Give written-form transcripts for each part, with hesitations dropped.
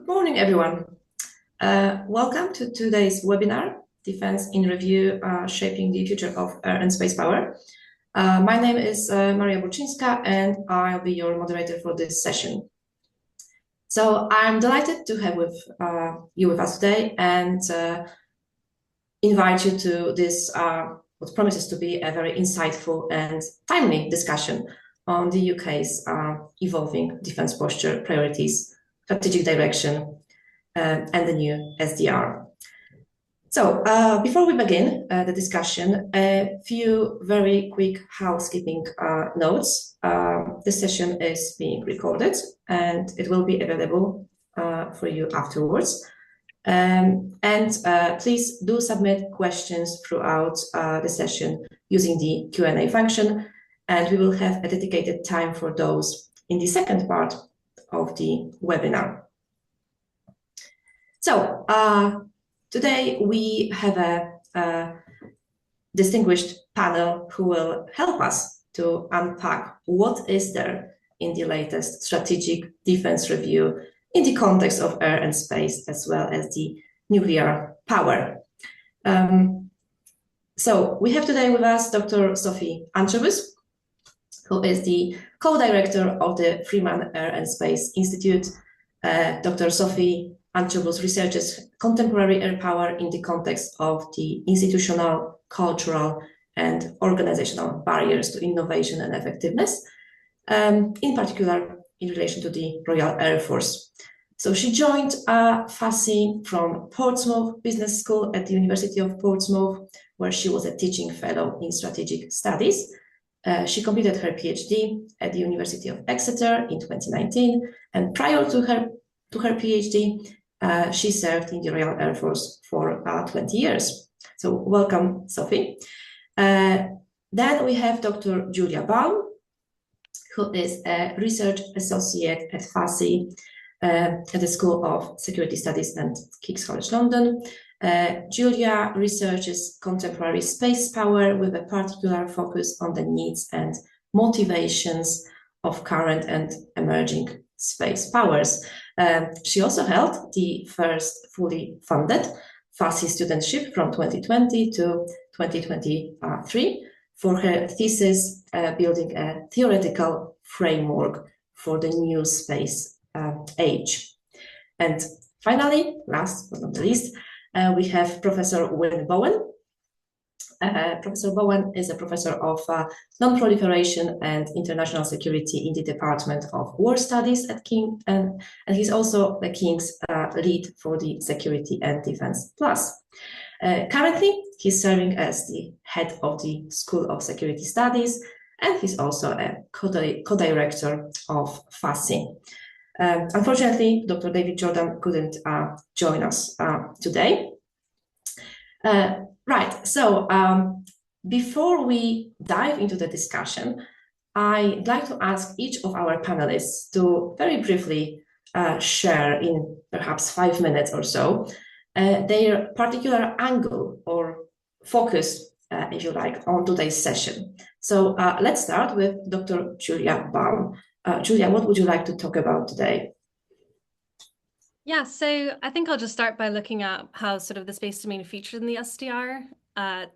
Good morning, everyone. Welcome to today's webinar, Defense in Review, Shaping the Future of Air and Space Power. My name is Maria Burczynska, and I'll be your moderator for this session. So I'm delighted to have you with us today and invite you to this, what promises to be a very insightful and timely discussion on the UK's evolving defense posture, priorities, strategic direction, and the new SDR. So before we begin the discussion, a few very quick housekeeping notes. This session is being recorded and it will be available for you afterwards. Please do submit questions throughout the session using the Q&A function, and we will have a dedicated time for those in the second part of the webinar. So today we have a distinguished panel who will help us to unpack what is there in the latest strategic defense review in the context of air and space, as well as the nuclear power. So we have today with us Dr. Sophie Antrobus, who is the co-director of the Freeman Air and Space Institute. Dr. Sophie Antrobus researches contemporary air power in the context of the institutional, cultural, and organizational barriers to innovation and effectiveness, in particular in relation to the Royal Air Force. So she joined FASI from Portsmouth Business School at the University of Portsmouth, where she was a teaching fellow in strategic studies. She completed her PhD at the University of Exeter in 2019, and prior to her PhD, she served in the Royal Air Force for 20 years. So welcome, Sophie. Then we have Dr. Julia Baum, who is a research associate at FASI at the School of Security Studies and King's College London. Julia researches contemporary space power with a particular focus on the needs and motivations of current and emerging space powers. She also held the first fully funded FASI studentship from 2020 to 2023 for her thesis, building a theoretical framework for the new space age. And finally, last but not the least, we have Professor Wynne Bowen. Professor Bowen is a professor of Non-Proliferation and International Security in the Department of War Studies at King, and he's also the King's lead for the Security and Defense Plus. Currently, he's serving as the head of the School of Security Studies, and he's also a co-director of FASI. Unfortunately, Dr. David Jordan couldn't join us today. Right, so before we dive into the discussion, I'd like to ask each of our panelists to very briefly share in perhaps 5 minutes or so their particular angle or focus, if you like, on today's session. So let's start with Dr. Julia Baum. Julia, what would you like to talk about today? Yeah, so I think I'll just start by looking at how sort of the space domain featured in the SDR.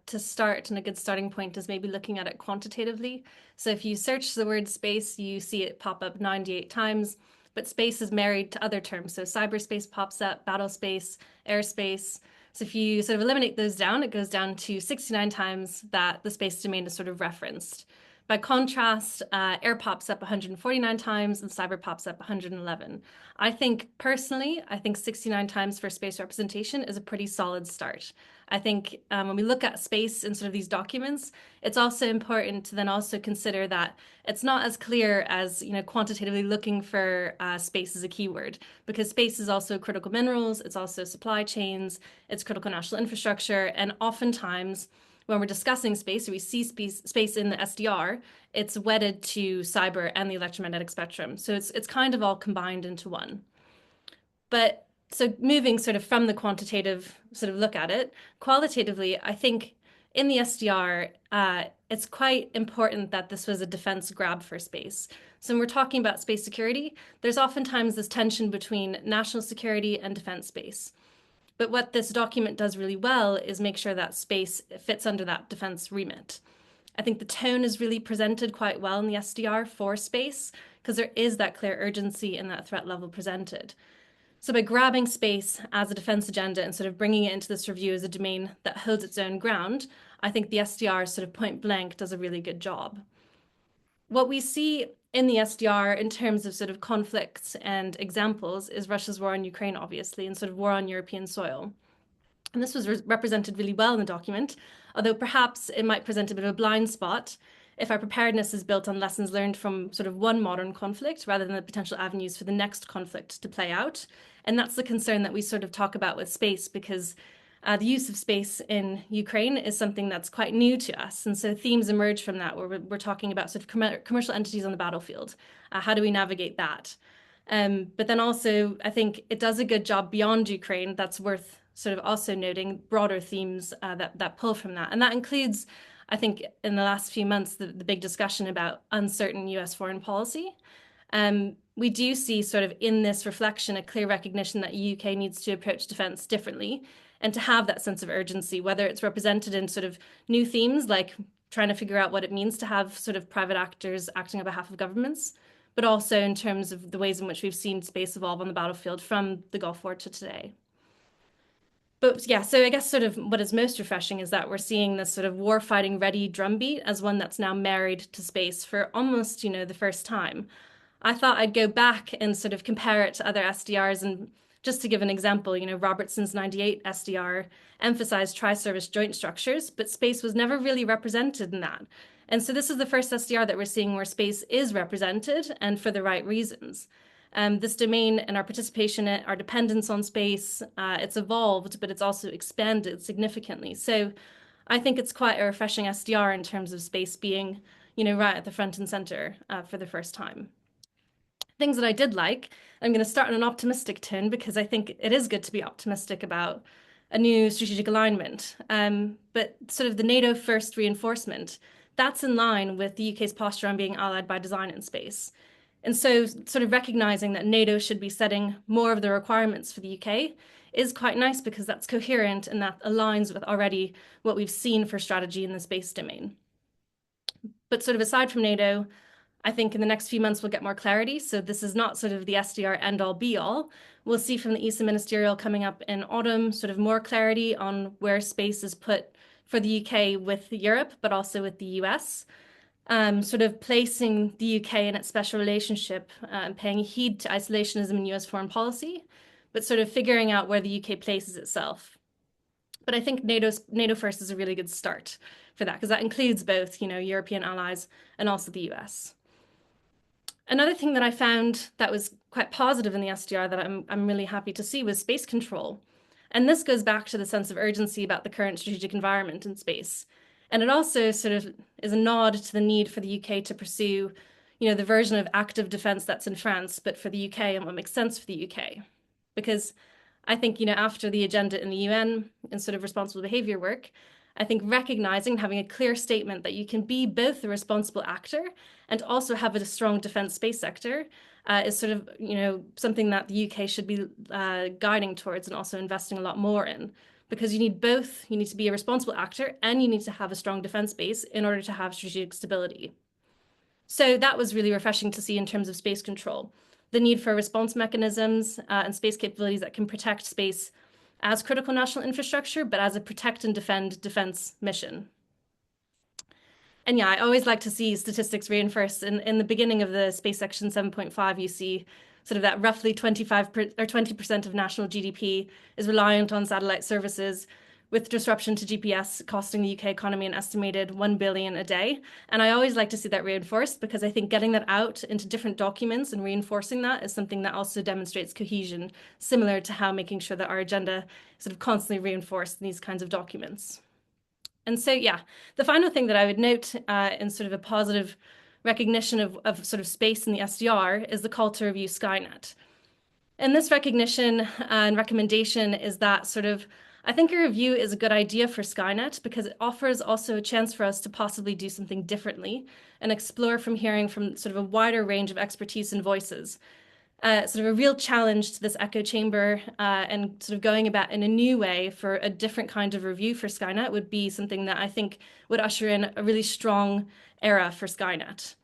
To start, and a good starting point is maybe looking at it quantitatively. So if you search the word space, you see it pop up 98 times, but space is married to other terms. So cyberspace pops up, battle space, airspace. So if you sort of eliminate those down, it goes down to 69 times that the space domain is sort of referenced. By contrast, air pops up 149 times and cyber pops up 111. I think personally, 69 times for space representation is a pretty solid start. I think when we look at space in sort of these documents, it's also important to then also consider that it's not as clear as, quantitatively looking for space as a keyword, because space is also critical minerals, it's also supply chains, it's critical national infrastructure, and oftentimes when we're discussing space, or we see space in the SDR, it's wedded to cyber and the electromagnetic spectrum. So it's kind of all combined into one. But so moving sort of from the quantitative sort of look at it, qualitatively, I think in the SDR, it's quite important that this was a defense grab for space. So when we're talking about space security, there's oftentimes this tension between national security and defense space. But what this document does really well is make sure that space fits under that defense remit. I think the tone is really presented quite well in the SDR for space, because there is that clear urgency in that threat level presented. So by grabbing space as a defense agenda and sort of bringing it into this review as a domain that holds its own ground, I think the SDR sort of point blank does a really good job. What we see in the SDR in terms of sort of conflicts and examples is Russia's war on Ukraine, obviously, and sort of war on European soil. And this was represented really well in the document, although perhaps it might present a bit of a blind spot if our preparedness is built on lessons learned from sort of one modern conflict rather than the potential avenues for the next conflict to play out. And that's the concern that we sort of talk about with space, because the use of space in Ukraine is something that's quite new to us. And so themes emerge from that, where we're talking about sort of commercial entities on the battlefield. How do we navigate that? But then also, I think it does a good job beyond Ukraine. That's worth sort of also noting broader themes that pull from that. And that includes, I think, in the last few months, the big discussion about uncertain US foreign policy. We do see sort of in this reflection a clear recognition that the UK needs to approach defense differently and to have that sense of urgency, whether it's represented in sort of new themes like trying to figure out what it means to have sort of private actors acting on behalf of governments, but also in terms of the ways in which we've seen space evolve on the battlefield from the Gulf War to today. But yeah, so I guess sort of what is most refreshing is that we're seeing this sort of warfighting ready drumbeat as one that's now married to space for almost, the first time. I thought I'd go back and sort of compare it to other SDRs. And just to give an example, Robertson's 98 SDR emphasized tri-service joint structures, but space was never really represented in that. And so this is the first SDR that we're seeing where space is represented, and for the right reasons. This domain and our participation in it, our dependence on space, it's evolved, but it's also expanded significantly. So I think it's quite a refreshing SDR in terms of space being, right at the front and center for the first time. Things that I did like, I'm going to start on an optimistic tone because I think it is good to be optimistic about a new strategic alignment. But sort of the NATO First reinforcement, that's in line with the UK's posture on being allied by design in space. And so sort of recognizing that NATO should be setting more of the requirements for the UK is quite nice, because that's coherent and that aligns with already what we've seen for strategy in the space domain. But sort of aside from NATO, I think in the next few months we'll get more clarity. So this is not sort of the SDR end-all be-all. We'll see from the ESA ministerial coming up in autumn sort of more clarity on where space is put for the UK with Europe, but also with the US. Sort of placing the UK in its special relationship and paying heed to isolationism in US foreign policy, but sort of figuring out where the UK places itself. But I think NATO First is a really good start for that, because that includes both, European allies and also the US. Another thing that I found that was quite positive in the SDR that I'm really happy to see was space control. And this goes back to the sense of urgency about the current strategic environment in space. And it also sort of is a nod to the need for the UK to pursue, the version of active defense that's in France, but for the UK and what makes sense for the UK. Because I think, after the agenda in the UN and sort of responsible behavior work, I think recognizing, having a clear statement that you can be both a responsible actor and also have a strong defense space sector is sort of, something that the UK should be guiding towards and also investing a lot more in. Because you need both. You need to be a responsible actor and you need to have a strong defense base in order to have strategic stability. So that was really refreshing to see in terms of space control. The need for response mechanisms and space capabilities that can protect space as critical national infrastructure, but as a protect and defend defense mission. And yeah, I always like to see statistics reinforced. In the beginning of the space section 7.5, you see sort of that roughly 20% of national GDP is reliant on satellite services, with disruption to GPS costing the UK economy an estimated 1 billion a day. And I always like to see that reinforced, because I think getting that out into different documents and reinforcing that is something that also demonstrates cohesion, similar to how making sure that our agenda is sort of constantly reinforced in these kinds of documents. And so, yeah, the final thing that I would note in sort of a positive recognition of sort of space in the SDR is the call to review Skynet. And this recognition and recommendation is that sort of I think a review is a good idea for Skynet because it offers also a chance for us to possibly do something differently and explore from hearing from sort of a wider range of expertise and voices. Sort of a real challenge to this echo chamber and sort of going about in a new way for a different kind of review for Skynet would be something that I think would usher in a really strong era for Skynet.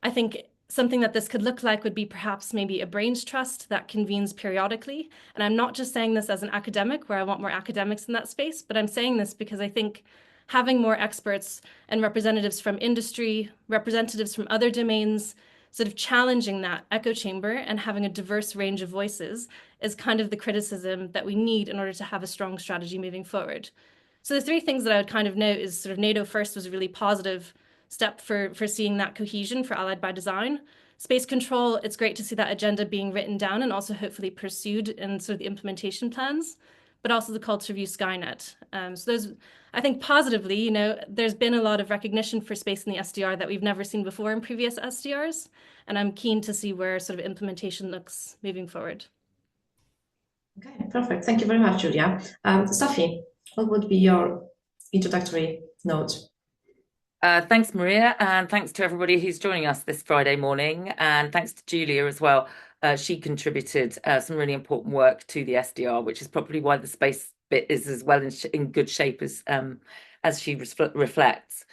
I think something that this could look like would be perhaps maybe a brains trust that convenes periodically. And I'm not just saying this as an academic where I want more academics in that space, but I'm saying this because I think having more experts and representatives from industry, representatives from other domains, sort of challenging that echo chamber and having a diverse range of voices is kind of the criticism that we need in order to have a strong strategy moving forward. So the three things that I would kind of note is sort of NATO First was a really positive step for seeing that cohesion for Allied by Design. Space control, it's great to see that agenda being written down and also hopefully pursued in sort of the implementation plans, but also the call to review Skynet. So those, I think positively, you know, there's been a lot of recognition for space in the SDR that we've never seen before in previous SDRs, and I'm keen to see where sort of implementation looks moving forward. Okay, perfect. Thank you very much, Julia. Sophie, what would be your introductory note? Thanks, Maria, and thanks to everybody who's joining us this Friday morning, and thanks to Julia as well. She contributed some really important work to the SDR, which is probably why the space bit is as well in good shape as she reflects.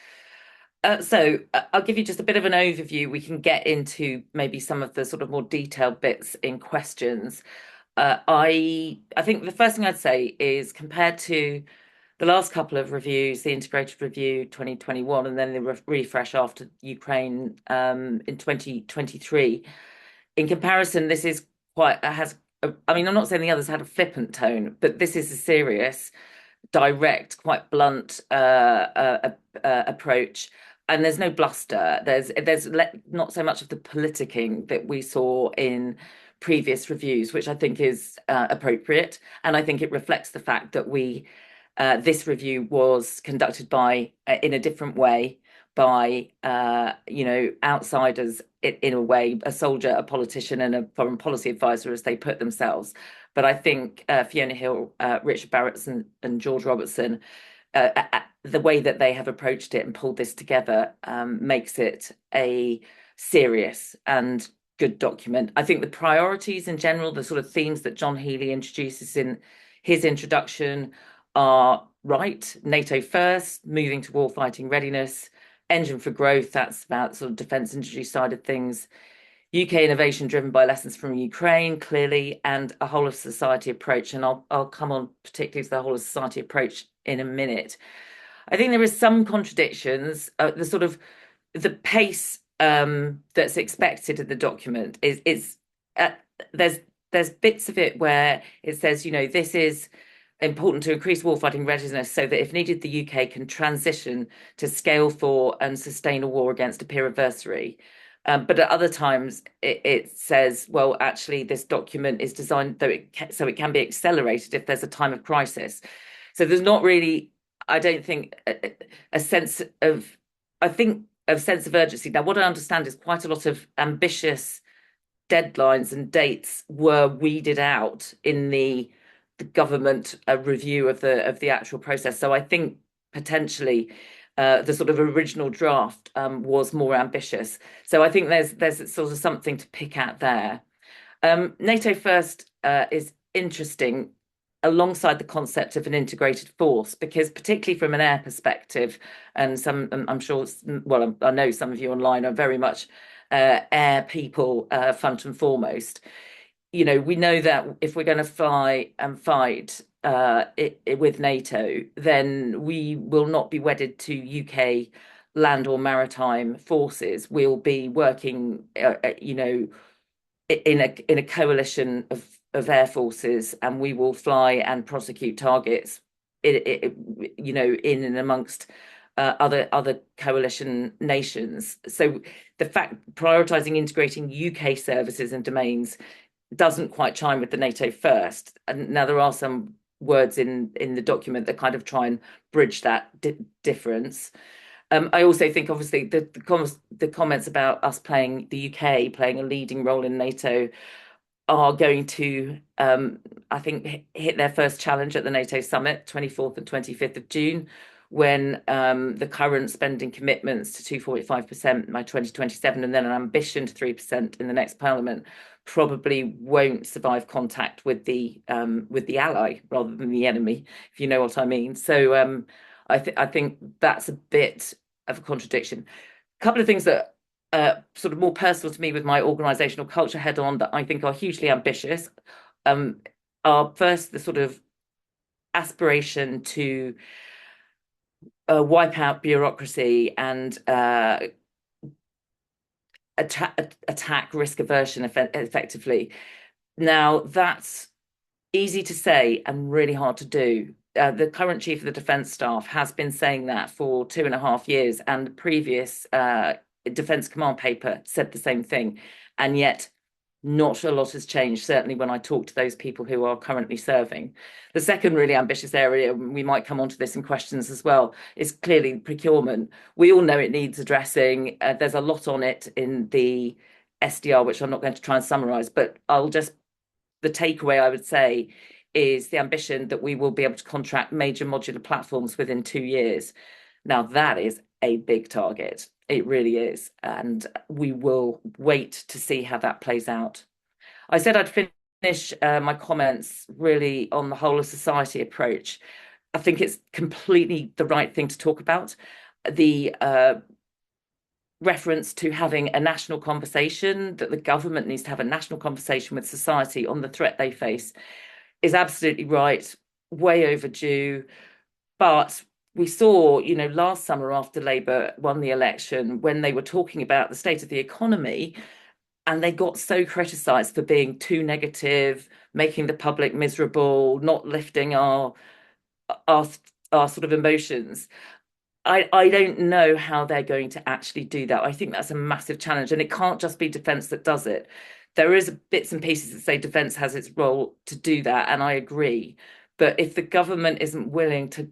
So I'll give you just a bit of an overview. We can get into maybe some of the sort of more detailed bits in questions. I think the first thing I'd say is compared to the last couple of reviews, the integrated review 2021 and then the refresh after Ukraine in 2023, in comparison, this is quite, I mean, I'm not saying the others had a flippant tone, but this is a serious, direct, quite blunt approach. And there's no bluster. There's not so much of the politicking that we saw in previous reviews, which I think is appropriate. And I think it reflects the fact that this review was conducted in a different way by outsiders in a way, a soldier, a politician, and a foreign policy advisor, as they put themselves. But I think Fiona Hill, Richard Barrett, and George Robertson, the way that they have approached it and pulled this together makes it a serious and good document. I think the priorities in general, the sort of themes that John Healey introduces in his introduction are right. NATO first, moving to warfighting readiness, engine for growth, that's about sort of defence industry side of things, UK innovation driven by lessons from Ukraine, clearly, and a whole of society approach. And I'll come on particularly to the whole of society approach in a minute. I think there is some contradictions. The pace that's expected in the document is there's bits of it where it says, this is important to increase warfighting readiness so that if needed, the UK can transition to scale for and sustain a war against a peer adversary. But at other times, it says, well, actually, this document is designed so it can be accelerated if there's a time of crisis. So there's not really, I don't think, a sense of urgency. Now, what I understand is quite a lot of ambitious deadlines and dates were weeded out in the government review of the actual process. So I think potentially the sort of original draft was more ambitious. So I think there's sort of something to pick at there. NATO First is interesting alongside the concept of an integrated force, because particularly from an air perspective, and I'm sure, well, I know some of you online are very much air people front and foremost. We know that if we're going to fly and fight with NATO, then we will not be wedded to UK land or maritime forces. We'll be working, in a coalition of air forces, and we will fly and prosecute targets, in and amongst other coalition nations. So the fact prioritizing integrating UK services and domains doesn't quite chime with the NATO First. And now there are some words in the document that kind of try and bridge that difference. I also think, obviously, the comments about us the UK playing a leading role in NATO are going to, I think, hit their first challenge at the NATO summit, 24th and 25th of June, when the current spending commitments to 2.5% by 2027 and then an ambition to 3% in the next parliament probably won't survive contact with the ally rather than the enemy, if you know what I mean. So I think that's a bit of a contradiction. A couple of things that sort of more personal to me with my organizational culture head on that I think are hugely ambitious are first the sort of aspiration to wipe out bureaucracy and attack risk aversion effectively. Now, that's easy to say and really hard to do. The current chief of the defence staff has been saying that for 2.5 years, and the previous Defence Command paper said the same thing, and yet not a lot has changed, certainly when I talk to those people who are currently serving. The second really ambitious area, we might come on to this in questions as well, is clearly procurement. We all know it needs addressing. There's a lot on it in the SDR, which I'm not going to try and summarise, but the takeaway I would say is the ambition that we will be able to contract major modular platforms within 2 years. Now, that is a big target. It really is. And we will wait to see how that plays out. I said I'd finish my comments really on the whole of society approach. I think it's completely the right thing to talk about. The reference to having a national conversation, that the government needs to have a national conversation with society on the threat they face, is absolutely right, way overdue. But we saw, last summer after Labour won the election, when they were talking about the state of the economy, and they got so criticised for being too negative, making the public miserable, not lifting our sort of emotions. I don't know how they're going to actually do that. I think that's a massive challenge, and it can't just be defence that does it. There is bits and pieces that say defence has its role to do that, and I agree. But if the government isn't willing to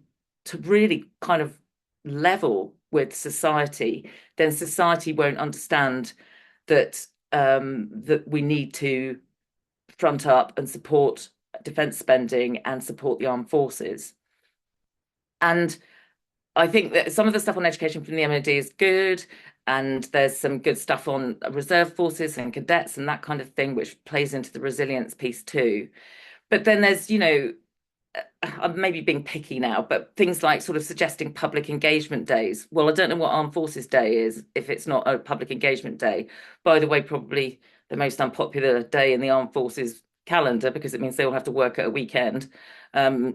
really kind of level with society, then society won't understand that that we need to front up and support defence spending and support the armed forces. And I think that some of the stuff on education from the MOD is good, and there's some good stuff on reserve forces and cadets and that kind of thing, which plays into the resilience piece too. But then there's, I'm maybe being picky now, but things like sort of suggesting public engagement days. Well, I don't know what Armed Forces Day is if it's not a public engagement day. By the way, probably the most unpopular day in the Armed Forces calendar, because it means they all have to work at a weekend,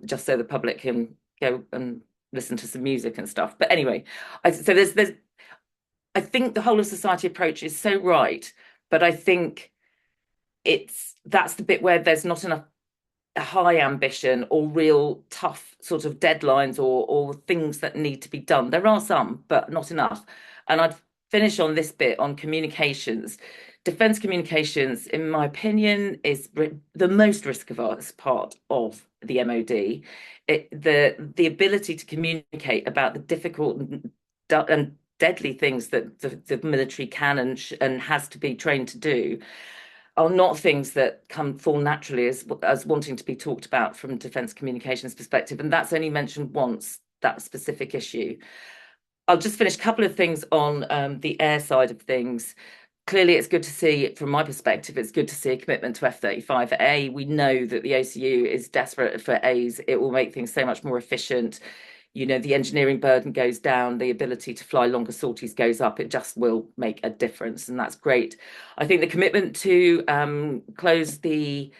just so the public can go and listen to some music and stuff. But anyway, I think the whole of society approach is so right, but I think that's the bit where there's not enough high ambition or real tough sort of deadlines or things that need to be done. There are some, but not enough. And I'd finish on this bit on communications. Defence communications, in my opinion, is the most risk-averse part of the MOD. The ability to communicate about the difficult and deadly things that the military can and has to be trained to do are not things that fall naturally as wanting to be talked about from defence communications perspective. And that's only mentioned once, that specific issue. I'll just finish a couple of things on the air side of things. Clearly, it's good to see, from my perspective, it's good to see a commitment to F-35A. We know that the OCU is desperate for A's. It will make things so much more efficient. The engineering burden goes down, the ability to fly longer sorties goes up. It just will make a difference, and that's great. I think the commitment to close the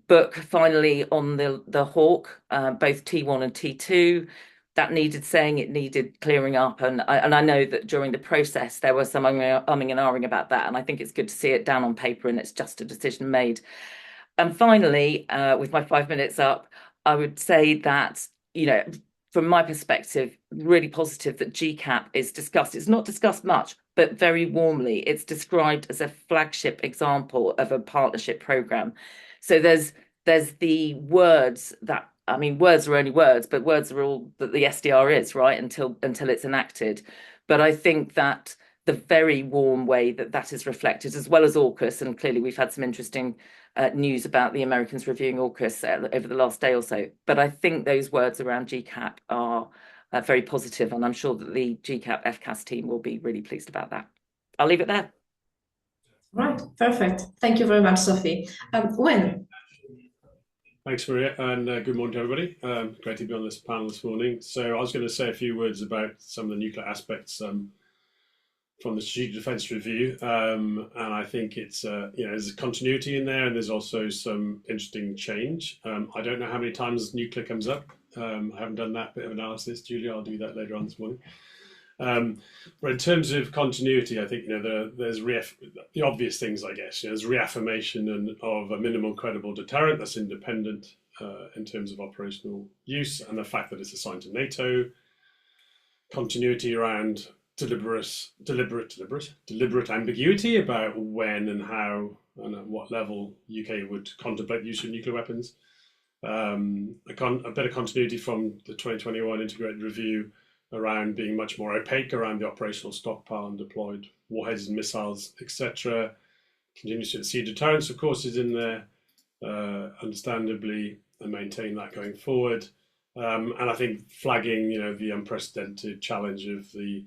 book finally on the Hawk, both T1 and T2, that needed saying, it needed clearing up, and I know that during the process there was some umming and ahhing about that, and I think it's good to see it down on paper and it's just a decision made. And finally, with my 5 minutes up, I would say that, from my perspective, really positive that GCAP is discussed. It's not discussed much, but very warmly. It's described as a flagship example of a partnership program. So there's the words that, words are only words, but words are all that the SDR is, right, until it's enacted. But I think that the very warm way that is reflected, as well as AUKUS, and clearly we've had some interesting news about the Americans reviewing AUKUS over the last day or so. But I think those words around GCAP are very positive, and I'm sure that the GCAP FCAS team will be really pleased about that. I'll leave it there. Right, perfect. Thank you very much, Sophie. Wynne. Thanks, Maria, and good morning to everybody. Great to be on this panel this morning. So I was going to say a few words about some of the nuclear aspects from the Strategic Defence Review, and I think it's there's a continuity in there, and there's also some interesting change. I don't know how many times nuclear comes up. I haven't done that bit of analysis, Julia. I'll do that later on this morning. But in terms of continuity, I think there's the obvious things, I guess. There's reaffirmation of a minimum credible deterrent that's independent in terms of operational use, and the fact that it's assigned to NATO. Continuity around deliberate ambiguity about when and how and at what level UK would contemplate the use of nuclear weapons. A bit of continuity from the 2021 integrated review around being much more opaque around the operational stockpile and deployed warheads and missiles, etc. Continues to see deterrence, of course, is in there, understandably, and maintain that going forward. And I think flagging, the unprecedented challenge of the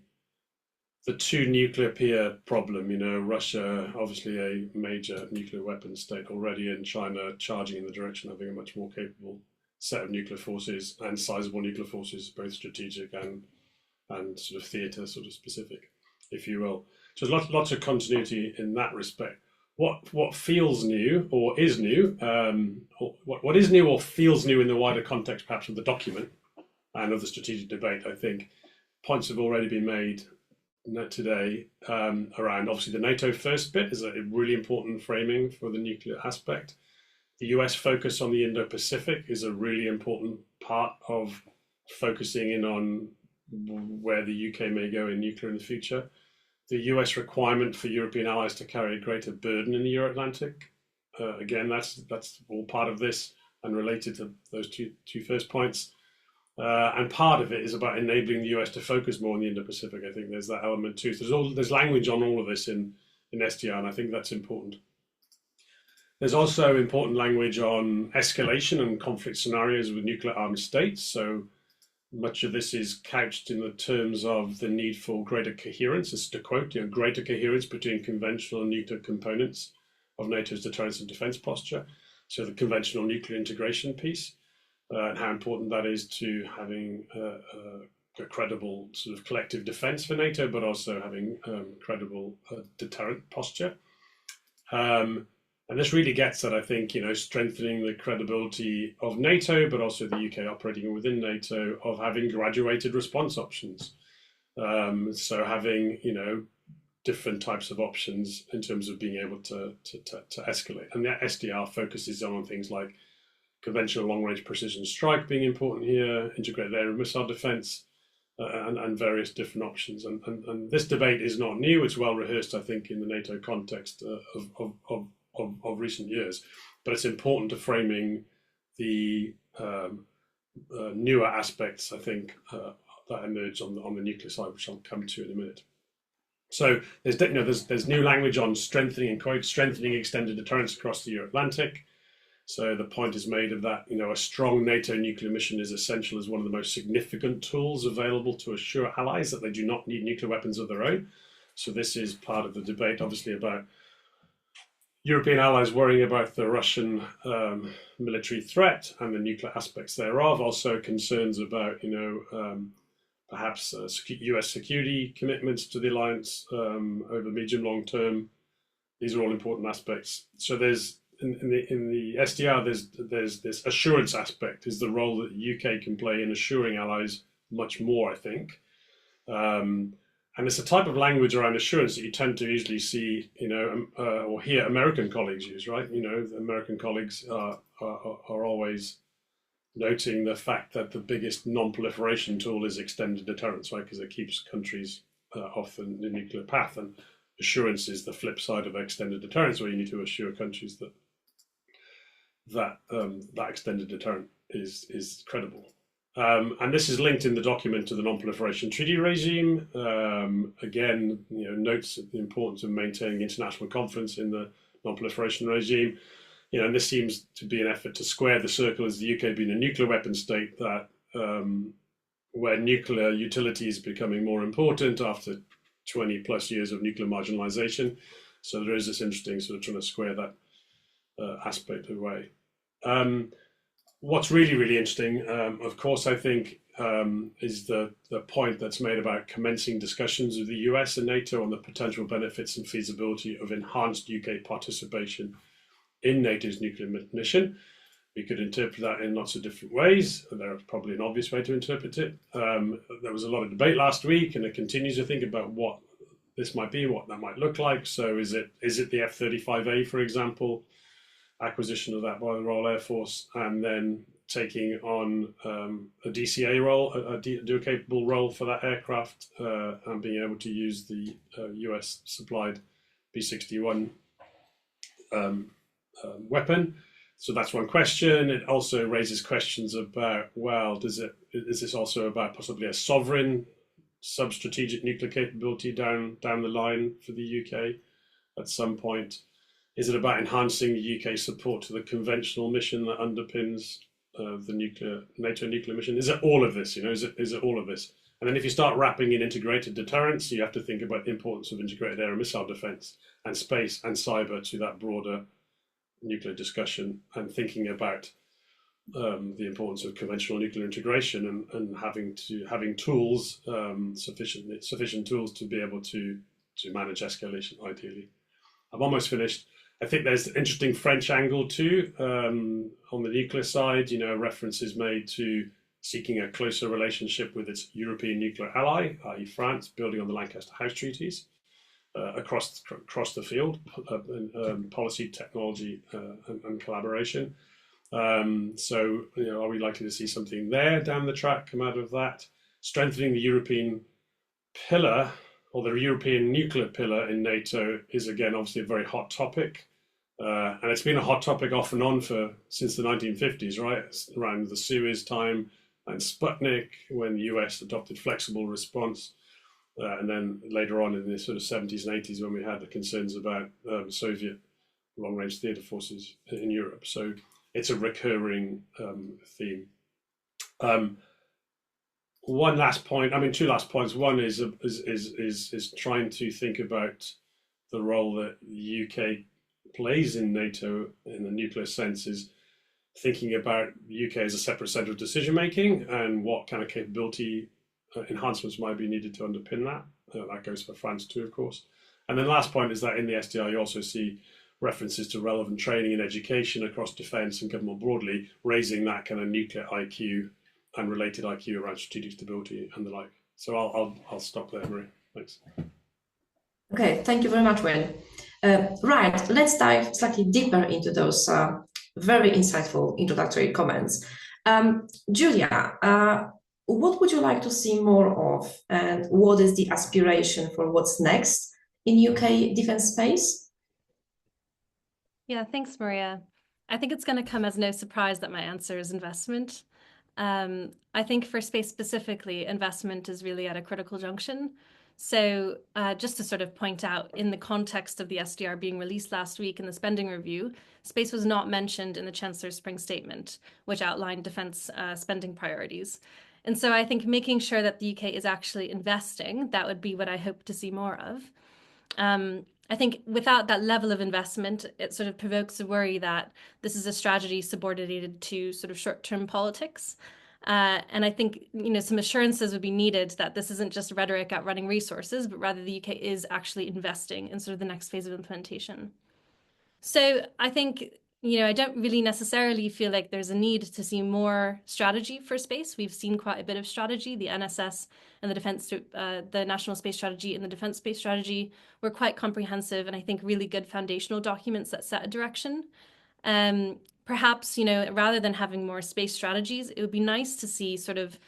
two nuclear peer problem, Russia, obviously a major nuclear weapons state already, and China charging in the direction of having a much more capable set of nuclear forces and sizable nuclear forces, both strategic and sort of theatre sort of specific, if you will. So there's lots of continuity in that respect. What feels new or is new, what is new or feels new in the wider context perhaps of the document and of the strategic debate, I think points have already been made today around obviously the NATO First bit is a really important framing for the nuclear aspect. The US focus on the Indo-Pacific is a really important part of focusing in on where the UK may go in nuclear in the future. The US requirement for European allies to carry a greater burden in the Euro-Atlantic. Again, that's all part of this and related to those two first points. And part of it is about enabling the US to focus more on the Indo-Pacific. I think there's that element too. So there's language on all of this in SDR, and I think that's important. There's also important language on escalation and conflict scenarios with nuclear armed states. So much of this is couched in the terms of the need for greater coherence. This is to quote, greater coherence between conventional and nuclear components of NATO's deterrence and defence posture. So the conventional nuclear integration piece, and how important that is to having a credible sort of collective defence for NATO, but also having credible deterrent posture. And this really gets at, I think, strengthening the credibility of NATO, but also the UK operating within NATO, of having graduated response options. So having, different types of options in terms of being able to escalate. And the SDR focuses on things like conventional long-range precision strike being important here, integrated air and missile defence, and various different options. And this debate is not new. It's well rehearsed, I think, in the NATO context of recent years, but it's important to framing the newer aspects, I think, that emerge on the nuclear side, which I'll come to in a minute. So there's new language on strengthening and quote strengthening extended deterrence across the Euro-Atlantic. So the point is made of that, a strong NATO nuclear mission is essential as one of the most significant tools available to assure allies that they do not need nuclear weapons of their own. So this is part of the debate, obviously, about European allies worrying about the Russian military threat and the nuclear aspects thereof. Also concerns about, perhaps US security commitments to the alliance over medium long term. These are all important aspects. So there's in the SDR there's this assurance aspect, is the role that the UK can play in assuring allies much more, I think. And it's a type of language around assurance that you tend to usually see, or hear American colleagues use, right? The American colleagues are always noting the fact that the biggest non-proliferation tool is extended deterrence, right? Because it keeps countries off the nuclear path. And assurance is the flip side of extended deterrence, where you need to assure countries that extended deterrent is credible. And this is linked in the document to the non-proliferation treaty regime. Again, notes the importance of maintaining international confidence in the non-proliferation regime. and this seems to be an effort to square the circle as the UK being a nuclear weapon state, that where nuclear utility is becoming more important after 20 plus years of nuclear marginalization. So there is this interesting sort of trying to square that aspect away. What's really, really interesting, of course, I think, is the point that's made about commencing discussions with the US and NATO on the potential benefits and feasibility of enhanced UK participation in NATO's nuclear mission. We could interpret that in lots of different ways. There's probably an obvious way to interpret it. There was a lot of debate last week, and it continues to think about what this might be, what that might look like. So is it the F-35A, for example, acquisition of that by the Royal Air Force, and then taking on a DCA role, a do-capable role for that aircraft, and being able to use the US supplied B-61 weapon. So that's one question. It also raises questions about, well, is this also about possibly a sovereign sub-strategic nuclear capability down the line for the UK at some point? Is it about enhancing the UK support to the conventional mission that underpins the NATO nuclear mission? Is it all of this? Is it all of this? And then if you start wrapping in integrated deterrence, you have to think about the importance of integrated air and missile defense and space and cyber to that broader nuclear discussion, and thinking about the importance of conventional nuclear integration and having tools, sufficient tools to be able to manage escalation ideally. I'm almost finished. I think there's an interesting French angle too on the nuclear side. Reference is made to seeking a closer relationship with its European nuclear ally, i.e. France, building on the Lancaster House treaties. Across the field, policy, technology, and collaboration. So, are we likely to see something there down the track come out of that? Strengthening the European pillar, or the European nuclear pillar in NATO, is again obviously a very hot topic, and it's been a hot topic off and on since the 1950s, right? Around the Suez time and Sputnik, when the US adopted flexible response. And then later on in the sort of 70s and 80s, when we had the concerns about Soviet long-range theater forces in Europe. So it's a recurring theme. One last point, two last points. One is trying to think about the role that the UK plays in NATO in the nuclear sense, is thinking about the UK as a separate centre of decision-making and what kind of capability enhancements might be needed to underpin that. That goes for France too, of course. And then last point is that in the SDI, you also see references to relevant training and education across defence and government broadly, raising that kind of nuclear IQ and related IQ around strategic stability and the like. So I'll stop there, Maria. Thanks. Okay, thank you very much, Will. Right, let's dive slightly deeper into those very insightful introductory comments. Julia, what would you like to see more of, and what is the aspiration for what's next in UK defence space? Yeah, thanks, Maria. I think it's going to come as no surprise that my answer is investment. I think for space specifically, investment is really at a critical junction. So just to sort of point out, in the context of the SDR being released last week in the spending review, space was not mentioned in the Chancellor's Spring Statement, which outlined defence spending priorities. And so I think making sure that the UK is actually investing, that would be what I hope to see more of. I think without that level of investment, it sort of provokes a worry that this is a strategy subordinated to sort of short-term politics. And I think, some assurances would be needed that this isn't just rhetoric at running resources, but rather the UK is actually investing in sort of the next phase of implementation. So I think, I don't really necessarily feel like there's a need to see more strategy for space. We've seen quite a bit of strategy. The NSS and the National Space Strategy and the Defence Space Strategy were quite comprehensive, and I think really good foundational documents that set a direction. Perhaps, rather than having more space strategies, it would be nice to see sort of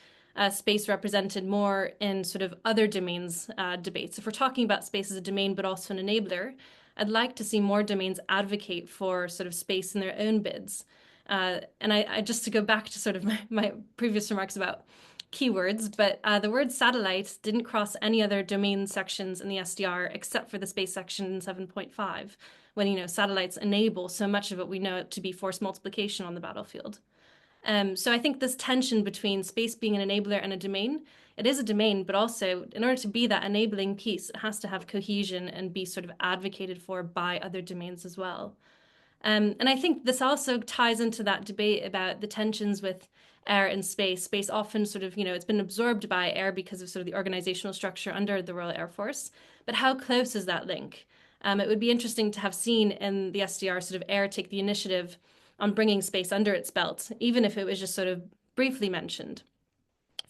space represented more in sort of other domains debates. If we're talking about space as a domain, but also an enabler, I'd like to see more domains advocate for sort of space in their own bids. And I just to go back to sort of my previous remarks about keywords, but the word satellite didn't cross any other domain sections in the SDR except for the space section in 7.5, when, you know, satellites enable so much of what we know to be force multiplication on the battlefield. So I think this tension between space being an enabler and a domain, it is a domain, but also in order to be that enabling piece, it has to have cohesion and be sort of advocated for by other domains as well. And I think this also ties into that debate about the tensions with air and space. Space often sort of, you know, it's been absorbed by air because of sort of the organizational structure under the Royal Air Force. But how close is that link? It would be interesting to have seen in the SDR sort of air take the initiative on bringing space under its belt, even if it was just sort of briefly mentioned.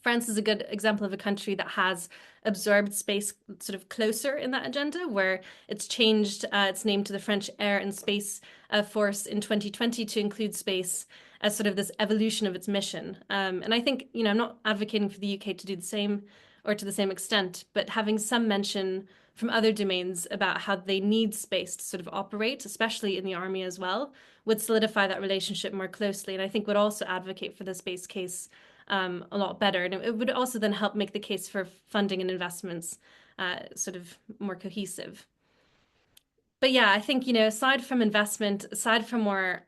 France is a good example of a country that has absorbed space sort of closer in that agenda, where it's changed its name to the French Air and Space Force in 2020 to include space as sort of this evolution of its mission. And I think, you know, I'm not advocating for the UK to do the same or to the same extent, but having some mention from other domains about how they need space to sort of operate, especially in the army as well, would solidify that relationship more closely. And I think would also advocate for the space case a lot better. And it would also then help make the case for funding and investments sort of more cohesive. But yeah, I think, you know, aside from investment, aside from more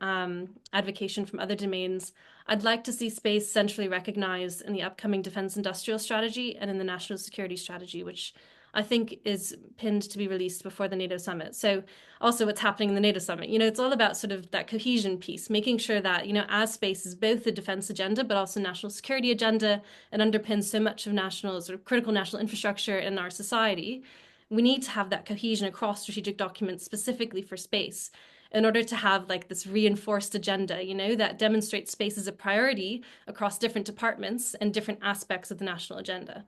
advocation from other domains, I'd like to see space centrally recognized in the upcoming defense industrial strategy and in the national security strategy, which I think is pinned to be released before the NATO summit. So also what's happening in the NATO summit, you know, it's all about sort of that cohesion piece, making sure that, you know, as space is both the defense agenda, but also national security agenda, and underpins so much of national sort of critical national infrastructure in our society. We need to have that cohesion across strategic documents specifically for space in order to have like this reinforced agenda, you know, that demonstrates space as a priority across different departments and different aspects of the national agenda.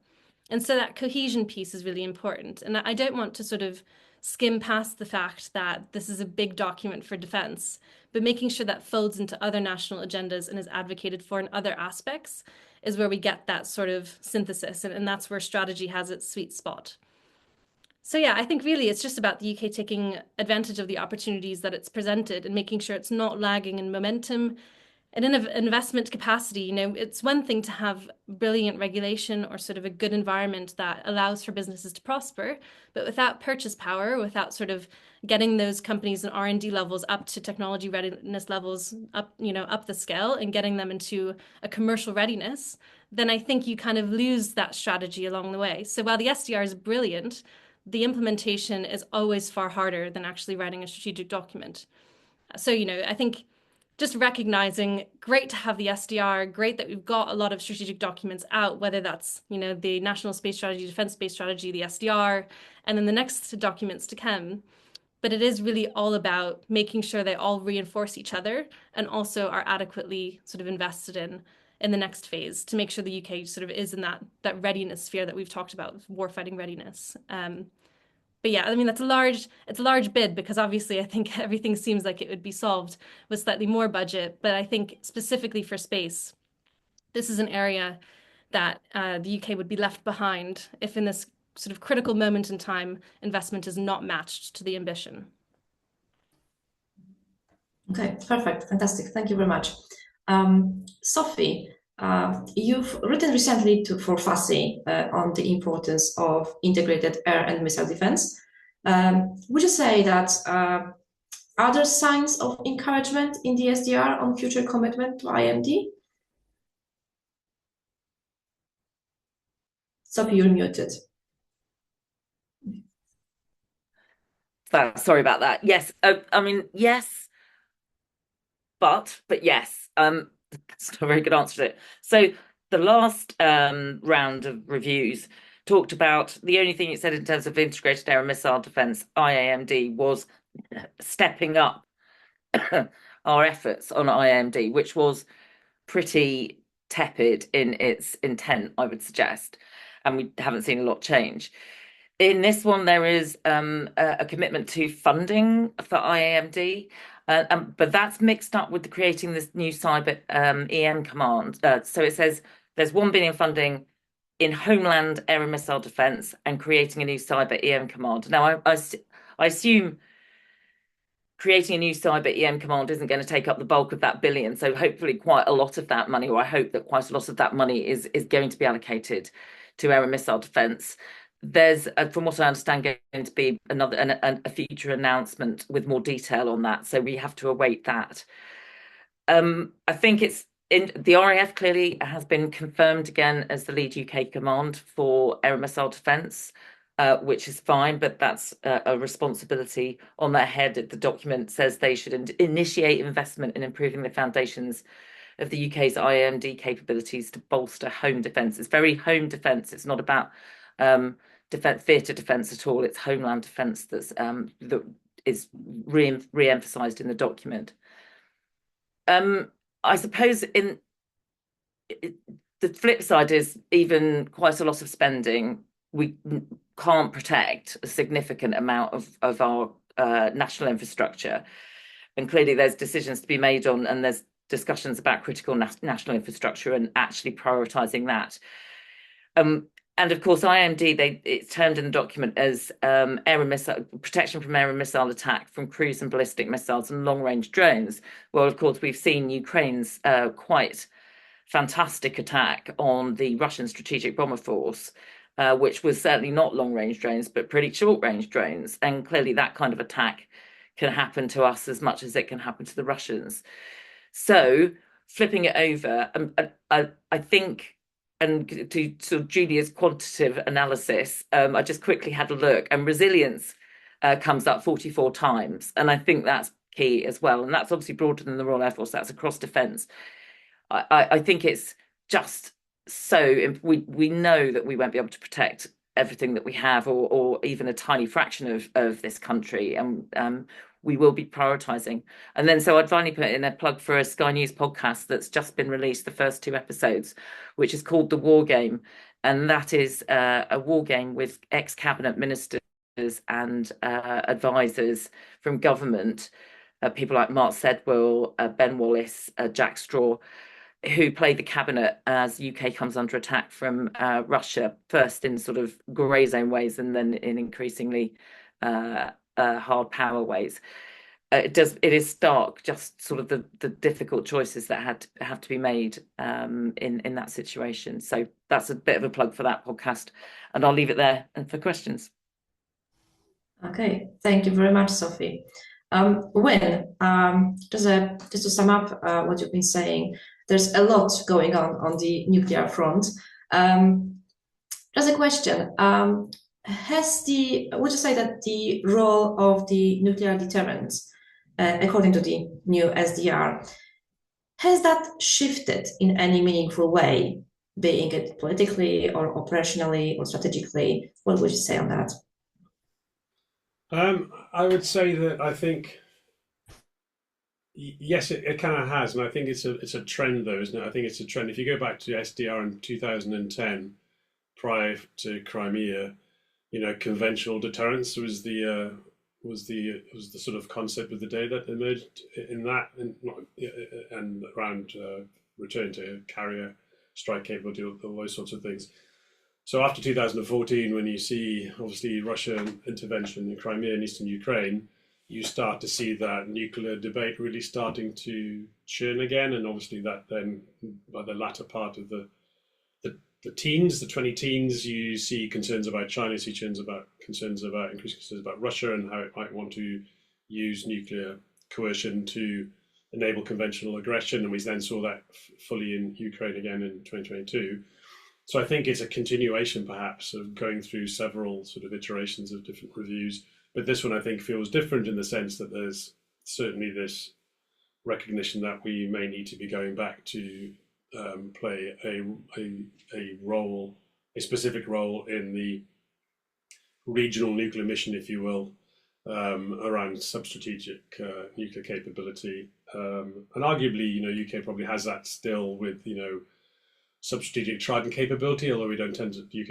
And so that cohesion piece is really important. And I don't want to sort of skim past the fact that this is a big document for defense, but making sure that folds into other national agendas and is advocated for in other aspects is where we get that sort of synthesis. And that's where strategy has its sweet spot. So yeah, I think really it's just about the UK taking advantage of the opportunities that it's presented and making sure it's not lagging in momentum. And in an investment capacity, you know, it's one thing to have brilliant regulation or sort of a good environment that allows for businesses to prosper, but without purchase power, without sort of getting those companies and R&D levels up to technology readiness levels up, you know, up the scale and getting them into a commercial readiness, then I think you kind of lose that strategy along the way. So while the SDR is brilliant, the implementation is always far harder than actually writing a strategic document. So, you know, I think just recognizing, great to have the SDR, great that we've got a lot of strategic documents out, whether that's, you know, the National Space Strategy, Defense Space Strategy, the SDR, and then the next documents to come. But it is really all about making sure they all reinforce each other and also are adequately sort of invested in the next phase to make sure the UK sort of is in that readiness sphere that we've talked about, warfighting readiness. But yeah, I mean, it's a large bid because obviously I think everything seems like it would be solved with slightly more budget. But I think specifically for space, this is an area that the UK would be left behind if in this sort of critical moment in time, investment is not matched to the ambition. Okay, perfect, fantastic. Thank you very much. Sophie, you've written recently for FASI on the importance of integrated air and missile defense. Would you say that are there signs of encouragement in the SDR on future commitment to IMD? Sophie, you're muted. Sorry about that. Yes, I mean, yes, but yes. It's not a very good answer to it. So the last round of reviews talked about the only thing it said in terms of integrated air and missile defense, IAMD, was stepping up our efforts on IAMD, which was pretty tepid in its intent, I would suggest, and we haven't seen a lot change. In this one, there is a commitment to funding for IAMD, but that's mixed up with creating this new cyber EM command. So it says there's 1 billion funding in Homeland Air and Missile Defence and creating a new cyber EM command. Now, I assume creating a new cyber EM command isn't going to take up the bulk of that billion. So hopefully quite a lot of that money, or I hope that quite a lot of that money is going to be allocated to air and missile defence. There's, from what I understand, going to be a future announcement with more detail on that. So we have to await that. I think it's in the RAF clearly has been confirmed again as the lead UK command for air and missile defence, which is fine, but that's a responsibility on their head. The document says they should initiate investment in improving the foundations of the UK's IMD capabilities to bolster home defence. It's very home defence. It's not about theatre defence at all. It's homeland defence that is re-emphasised in the document. I suppose the flip side is even quite a lot of spending. We can't protect a significant amount of our national infrastructure. And clearly there's decisions to be made on, and there's discussions about critical national infrastructure and actually prioritising that. And of course, IMD, it's termed in the document as air and missile protection from air and missile attack from cruise and ballistic missiles and long-range drones. Well, of course, we've seen Ukraine's quite fantastic attack on the Russian strategic bomber force, which was certainly not long-range drones, but pretty short-range drones. And clearly that kind of attack can happen to us as much as it can happen to the Russians. So flipping it over, I think, and to sort of Julia's quantitative analysis, I just quickly had a look, and resilience comes up 44 times. And I think that's key as well. And that's obviously broader than the Royal Air Force, that's across defence. I think it's just so, we know that we won't be able to protect everything that we have, or even a tiny fraction of this country. And we will be prioritising. And then so I'd finally put in a plug for a Sky News podcast that's just been released, the first 2 episodes, which is called The War Game. And that is a war game with ex-cabinet ministers and advisors from government, people like Mark Sedwill, Ben Wallace, Jack Straw, who play the cabinet as UK comes under attack from Russia, first in sort of grey zone ways and then in increasingly hard power ways. It is stark, just sort of the difficult choices that have to be made in that situation. So that's a bit of a plug for that podcast, and I'll leave it there and for questions. Okay, thank you very much, Sophie. Wynne, just to sum up what you've been saying, there's a lot going on the nuclear front. Just a question. Would you say that the role of the nuclear deterrence, according to the new SDR, has that shifted in any meaningful way, being it politically or operationally or strategically? What would you say on that? I would say that I think, yes, it kind of has, and I think it's a trend though, isn't it? I think it's a trend. If you go back to SDR in 2010, prior to Crimea, conventional deterrence was the sort of concept of the day that emerged in that, and around return to carrier strike capability, all those sorts of things. So after 2014, when you see obviously Russian intervention in Crimea and eastern Ukraine, you start to see that nuclear debate really starting to churn again, and obviously that then by the latter part of the teens, the 20-teens, you see concerns about China, see increasing concerns about Russia and how it might want to use nuclear coercion to enable conventional aggression, and we then saw that fully in Ukraine again in 2022. So I think it's a continuation, perhaps, of going through several sort of iterations of different reviews. But this one, I think, feels different in the sense that there's certainly this recognition that we may need to be going back to play a role, a specific role in the regional nuclear mission, if you will, around sub-strategic nuclear capability. And arguably, UK probably has that still with, sub-strategic trident capability, although UK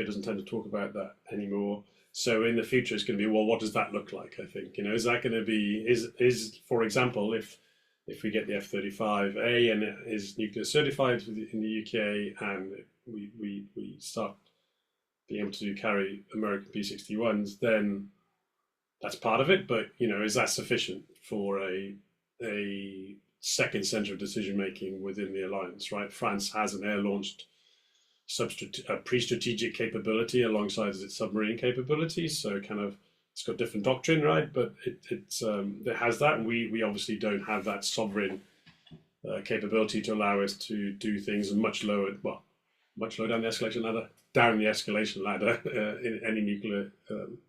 doesn't tend to talk about that anymore. So in the future, it's going to be, well, what does that look like? I think, is that going to be, for example, if we get the F-35A and it is nuclear certified in the UK, and we start being able to carry American P-61s, then that's part of it. But is that sufficient for a second center of decision making within the alliance? Right, France has an air-launched pre-strategic capability alongside its submarine capabilities, so kind of it's got different doctrine, right? But it has that, and we obviously don't have that sovereign capability to allow us to do things much lower down the escalation ladder. In any nuclear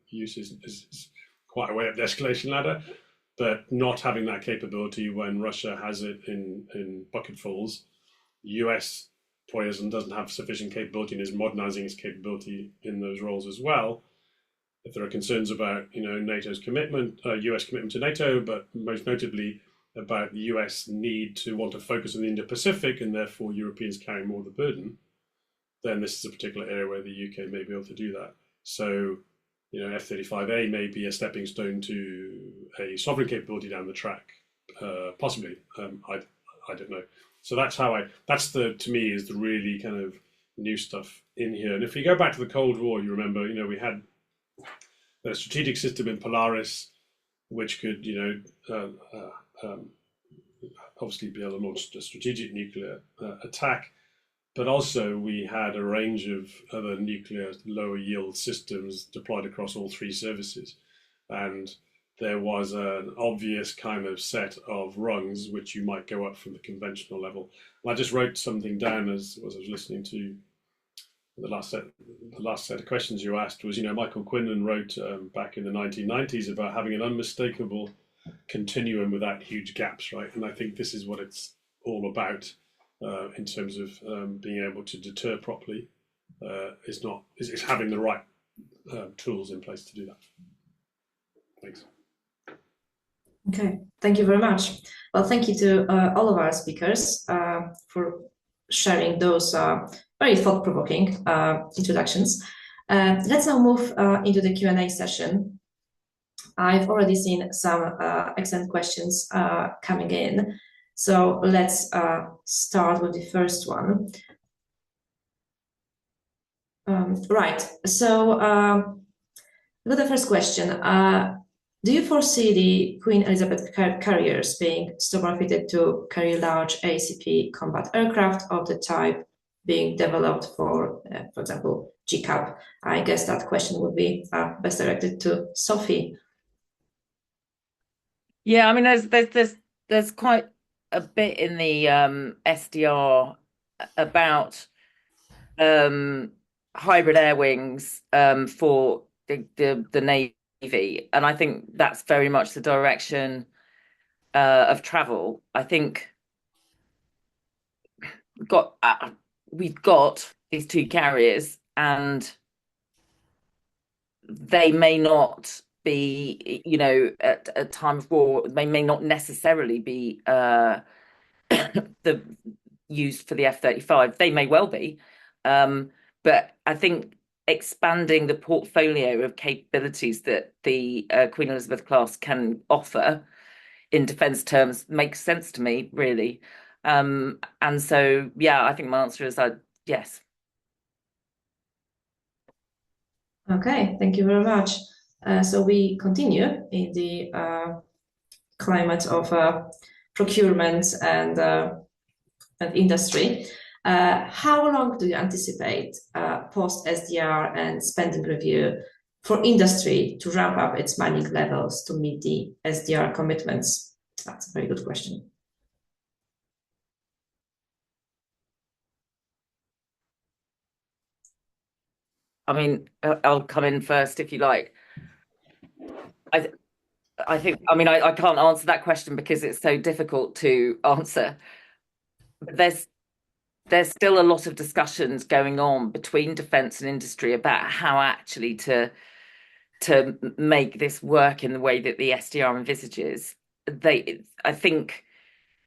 use is quite a way up the escalation ladder, but not having that capability when Russia has it in bucketfuls. US doesn't have sufficient capability and is modernizing its capability in those roles as well. If there are concerns about NATO's commitment, US commitment to NATO, but most notably about the US need to want to focus on the Indo-Pacific and therefore Europeans carry more of the burden, then this is a particular area where the UK may be able to do that. So F-35A may be a stepping stone to a sovereign capability down the track, possibly. I don't know. So to me is the really kind of new stuff in here. And if you go back to the Cold War, you remember, we had a strategic system in Polaris, which could, obviously be able to launch a strategic nuclear attack. But also we had a range of other nuclear lower yield systems deployed across all three services. And there was an obvious kind of set of rungs which you might go up from the conventional level. And I just wrote something down as I was listening to the last set of questions you asked was, Michael Quinlan wrote back in the 1990s about having an unmistakable continuum without huge gaps, right? And I think this is what it's all about in terms of being able to deter properly. Is having the right tools in place to do that. Thanks. Okay, thank you very much. Well, thank you to all of our speakers for sharing those very thought-provoking introductions. Let's now move into the Q&A session. I've already seen some excellent questions coming in. So let's start with the first one. Right, so with the first question, do you foresee the Queen Elizabeth carriers being fitted to carry large ACP combat aircraft of the type being developed for example, GCAP? I guess that question would be best directed to Sophie. Yeah, I mean, there's quite a bit in the SDR about hybrid air wings for the Navy, and I think that's very much the direction of travel. I think we've got these two carriers, and they may not be, at a time of war, they may not necessarily be used for the F-35. They may well be, but I think expanding the portfolio of capabilities that the Queen Elizabeth class can offer in defence terms makes sense to me, really. And so, yeah, I think my answer is yes. Okay, thank you very much. So we continue in the climate of procurement and industry. How long do you anticipate post-SDR and spending review for industry to ramp up its manning levels to meet the SDR commitments? That's a very good question. I mean, I'll come in first if you like. I think, I mean, I can't answer that question because it's so difficult to answer. There's still a lot of discussions going on between defence and industry about how actually to make this work in the way that the SDR envisages. I think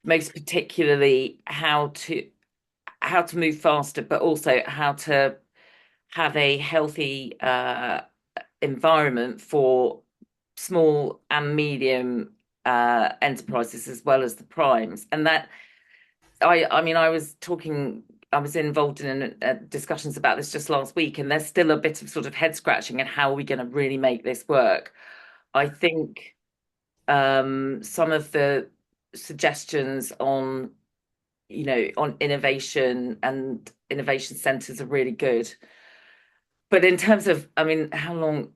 most particularly how to move faster, but also how to have a healthy environment for small and medium enterprises as well as the primes. And that I mean, I was involved in discussions about this just last week, and there's still a bit of sort of head scratching and how are we going to really make this work. I think some of the suggestions on, on innovation and innovation centres are really good. But in terms of, how long?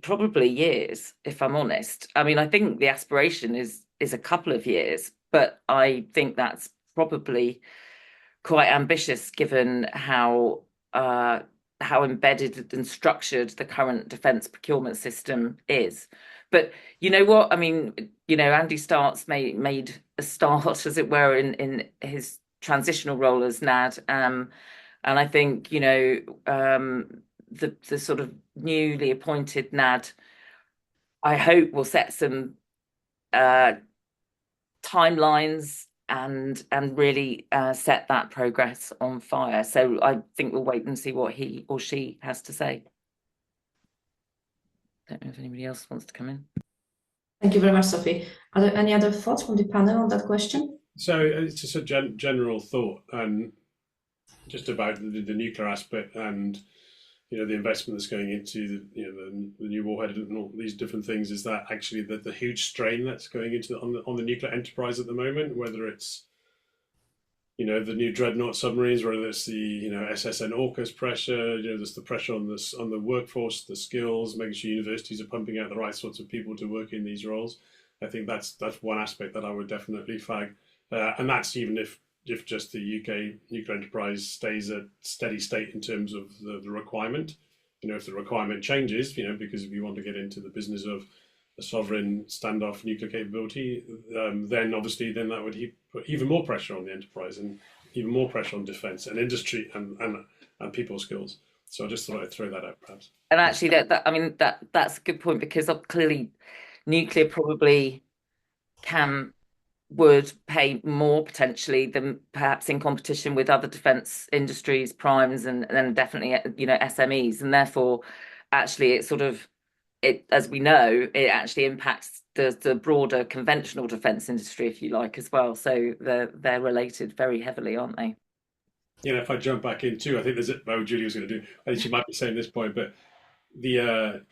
Probably years, if I'm honest. I think the aspiration is a couple of years, but I think that's probably quite ambitious given how embedded and structured the current defence procurement system is. But you know what? Andy Starts made a start, as it were, in his transitional role as NAD, and I think the sort of newly appointed NAD, I hope, will set some timelines and really set that progress on fire. So I think we'll wait and see what he or she has to say. Don't know if anybody else wants to come in. Thank you very much, Sophie. Are there any other thoughts from the panel on that question? So it's just a general thought, just about the nuclear aspect and the investment that's going into the new warhead and all these different things. Is that actually the huge strain that's going into on the nuclear enterprise at the moment, whether it's the new dreadnought submarines, whether it's the SSN AUKUS pressure, there's the pressure on the workforce, the skills, making sure universities are pumping out the right sorts of people to work in these roles. I think that's one aspect that I would definitely flag, and that's even if just the UK nuclear enterprise stays at steady state in terms of the requirement. If the requirement changes, because if you want to get into the business of a sovereign standoff nuclear capability, then obviously that would put even more pressure on the enterprise and even more pressure on defence and industry and people's skills. So I just thought I'd throw that out, perhaps. And actually, that's a good point, because clearly nuclear probably would pay more potentially than perhaps in competition with other defence industries, primes, and then definitely SMEs, and therefore actually as we know, it actually impacts the broader conventional defence industry, if you like, as well. So they're related very heavily, aren't they? If I jump back in too, I think Julie was going to do. I think she might be saying this point, but the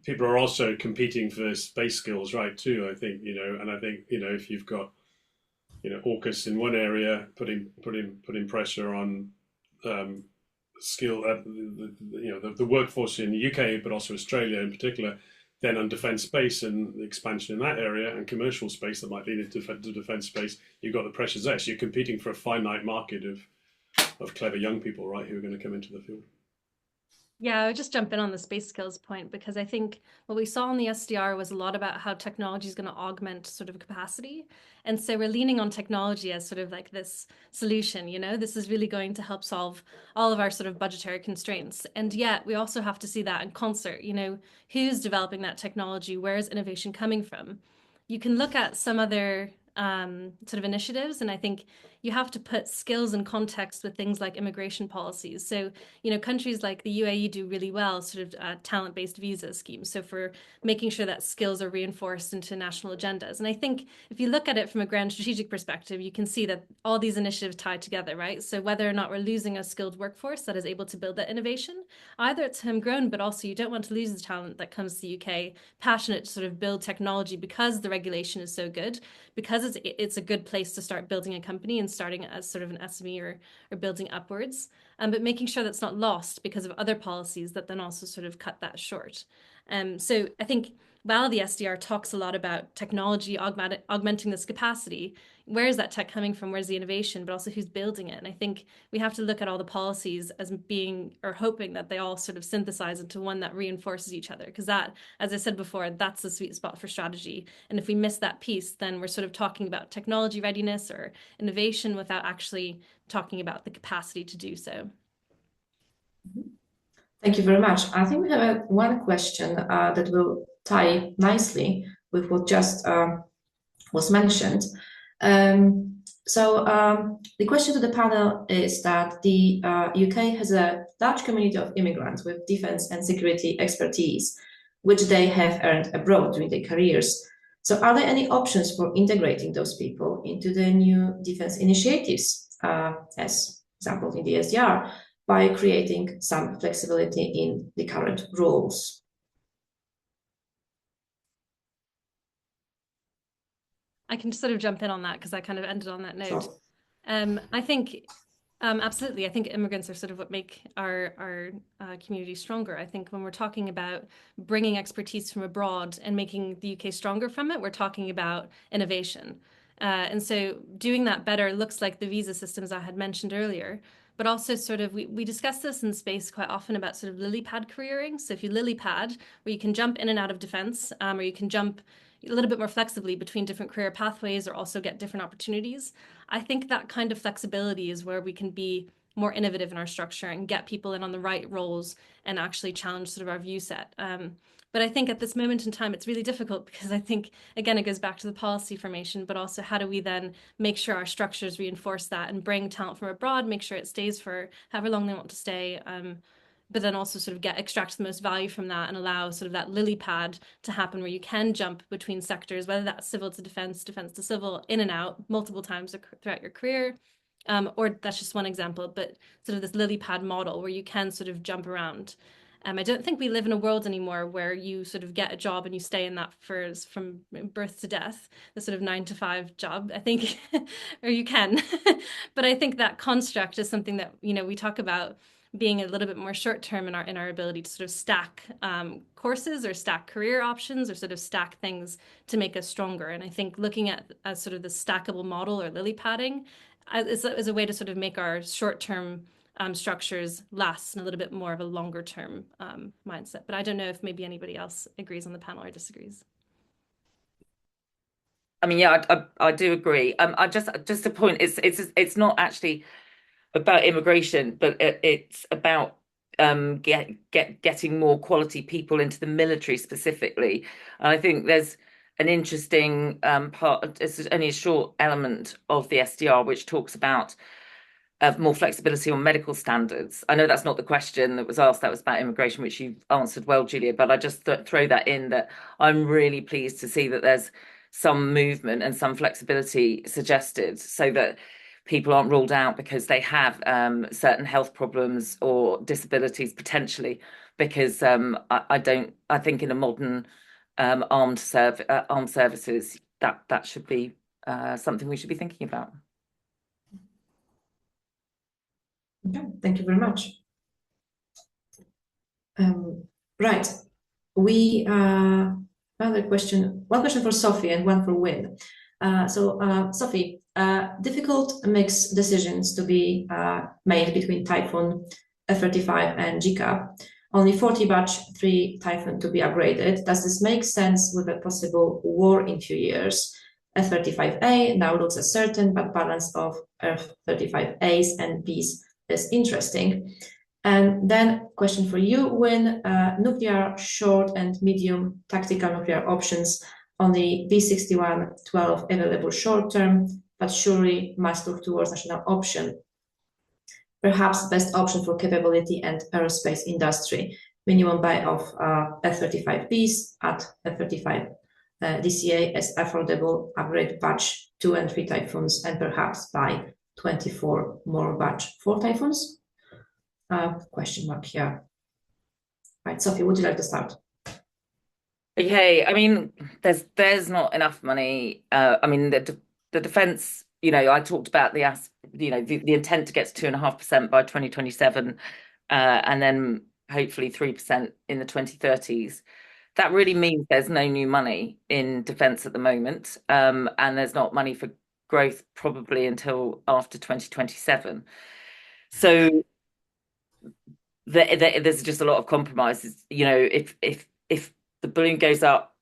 people are also competing for space skills, right? Too, I think and I think if you've got AUKUS in one area putting pressure on skill, the workforce in the UK, but also Australia in particular, then on defence space and the expansion in that area and commercial space that might lead into defence space, you've got the pressures there. So you're competing for a finite market of clever young people, right, who are going to come into the field. Yeah, I would just jump in on the space skills point, because I think what we saw in the SDR was a lot about how technology is going to augment sort of capacity. And so we're leaning on technology as sort of like this solution, this is really going to help solve all of our sort of budgetary constraints. And yet we also have to see that in concert, who's developing that technology? Where is innovation coming from? You can look at some other sort of initiatives, and I think you have to put skills in context with things like immigration policies. So, countries like the UAE do really well sort of talent-based visa schemes. So for making sure that skills are reinforced into national agendas. And I think if you look at it from a grand strategic perspective, you can see that all these initiatives tie together, right? So whether or not we're losing a skilled workforce that is able to build that innovation, either it's homegrown, but also you don't want to lose the talent that comes to the UK, passionate to sort of build technology because the regulation is so good, because it's a good place to start building a company and starting as sort of an SME or building upwards, but making sure that's not lost because of other policies that then also sort of cut that short. So I think while the SDR talks a lot about technology augmenting this capacity, where is that tech coming from? Where's the innovation, but also who's building it? And I think we have to look at all the policies as being, or hoping that they all sort of synthesize into one that reinforces each other. Because that, as I said before, that's the sweet spot for strategy. And if we miss that piece, then we're sort of talking about technology readiness or innovation without actually talking about the capacity to do so. Thank you very much. I think we have one question that will tie nicely with what just was mentioned. So the question to the panel is that the UK has a large community of immigrants with defense and security expertise, which they have earned abroad during their careers. So are there any options for integrating those people into the new defense initiatives, as example in the SDR, by creating some flexibility in the current rules? I can sort of jump in on that because I kind of ended on that note. Sure. I think absolutely. I think immigrants are sort of what make our community stronger. I think when we're talking about bringing expertise from abroad and making the UK stronger from it, we're talking about innovation. And so doing that better looks like the visa systems I had mentioned earlier, but also sort of, we discuss this in space quite often about sort of lily pad careering. So if you lily pad, where you can jump in and out of defense, or you can jump a little bit more flexibly between different career pathways or also get different opportunities. I think that kind of flexibility is where we can be more innovative in our structure and get people in on the right roles and actually challenge sort of our view set. But I think at this moment in time, it's really difficult because I think, again, it goes back to the policy formation, but also how do we then make sure our structures reinforce that and bring talent from abroad, make sure it stays for however long they want to stay, but then also sort of extract the most value from that and allow sort of that lily pad to happen where you can jump between sectors, whether that's civil to defense, defense to civil, in and out multiple times throughout your career. Or that's just one example, but sort of this lily pad model where you can sort of jump around. I don't think we live in a world anymore where you sort of get a job and you stay in that from birth to death, the sort of 9-to-5 job, I think, or you can. But I think that construct is something that, you know, we talk about being a little bit more short term in our ability to sort of stack courses or stack career options or sort of stack things to make us stronger. And I think looking at as sort of the stackable model or lily padding is a way to sort of make our short term structures last in a little bit more of a longer term mindset. But I don't know if maybe anybody else agrees on the panel or disagrees. I mean, yeah, I do agree. I just a point. It's not actually about immigration, but it's about getting more quality people into the military specifically. And I think there's an interesting part. It's only a short element of the SDR which talks about more flexibility on medical standards. I know that's not the question that was asked. That was about immigration, which you've answered well, Julia. But I just throw that in that I'm really pleased to see that there's some movement and some flexibility suggested so that people aren't ruled out because they have certain health problems or disabilities potentially. Because I think in a modern armed services that should be something we should be thinking about. Okay, thank you very much. Right, we another question. One question for Sophie and one for Wynne. Sophie, difficult mixed decisions to be made between Typhoon, F-35 and GCAP. Only 40 batch 3 Typhoon to be upgraded. Does this make sense with a possible war in few years? F-35A now looks uncertain, but balance of F-35As and Bs is interesting. And then question for you, Wynne, nuclear short and medium tactical nuclear options, only B6112 available short term, but surely must look towards national option. Perhaps best option for capability and aerospace industry, minimum buy of F-35Bs at F-35 DCA as affordable upgrade batch 2 and 3 Typhoons, and perhaps buy 24 more batch 4 Typhoons? Question mark here. Right, Sophie, would you like to start? Okay, I mean, there's not enough money. I mean, the defense, you know, I talked about the intent to get to 2.5% by 2027, and then hopefully 3% in the 2030s. That really means there's no new money in defense at the moment, and there's not money for growth probably until after 2027. So there's just a lot of compromises. You know, if the balloon goes up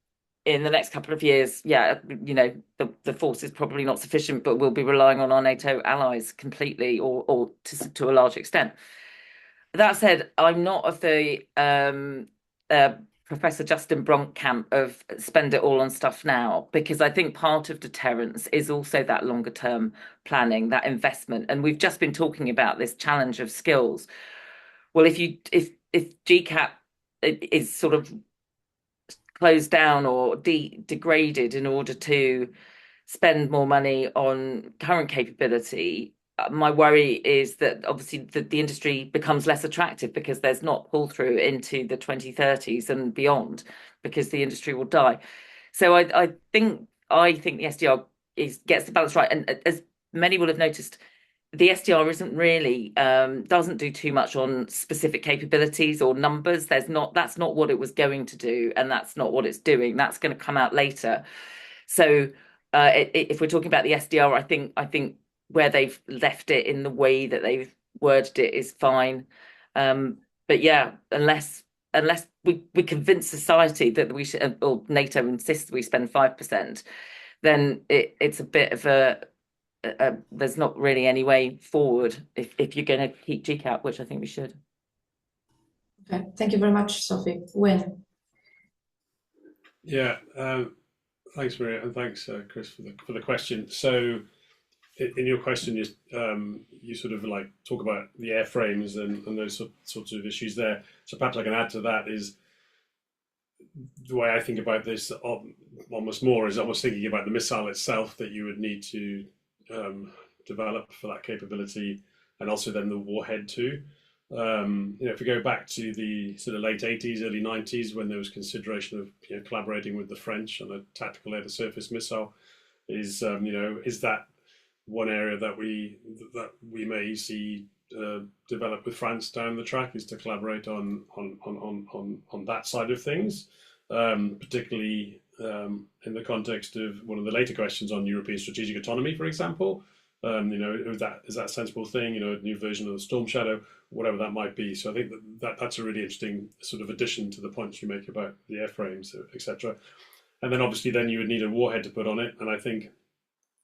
in the next couple of years, yeah, you know, the force is probably not sufficient, but we'll be relying on our NATO allies completely or to a large extent. That said, I'm not of the Professor Justin Bronk camp of spend it all on stuff now, because I think part of deterrence is also that longer term planning, that investment. And we've just been talking about this challenge of skills. Well, if GCAP is sort of closed down or degraded in order to spend more money on current capability, my worry is that obviously the industry becomes less attractive because there's not pull through into the 2030s and beyond, because the industry will die. So I think the SDR gets the balance right. And as many will have noticed, the SDR isn't really doesn't do too much on specific capabilities or numbers. That's not what it was going to do, and that's not what it's doing. That's going to come out later. So if we're talking about the SDR, I think where they've left it in the way that they've worded it is fine. But yeah, unless we convince society that we should, or NATO insists we spend 5%, then it's a bit of there's not really any way forward if you're going to keep GCAP, which I think we should. Okay, thank you very much, Sophie. Wynne. Yeah, thanks, Maria, and thanks, Chris, for the question. So, in your question, you sort of like talk about the airframes and those sorts of issues there. So perhaps I can add to that is the way I think about this almost more is almost thinking about the missile itself that you would need to develop for that capability, and also then the warhead too. If we go back to the sort of late 80s, early 90s, when there was consideration of collaborating with the French on a tactical air-to-surface missile, is that one area that we may see develop with France down the track, is to collaborate on that side of things, particularly in the context of one of the later questions on European strategic autonomy, for example. Is that a sensible thing? A new version of the Storm Shadow, whatever that might be. So I think that's a really interesting sort of addition to the points you make about the airframes, etc. And then obviously then you would need a warhead to put on it. And I think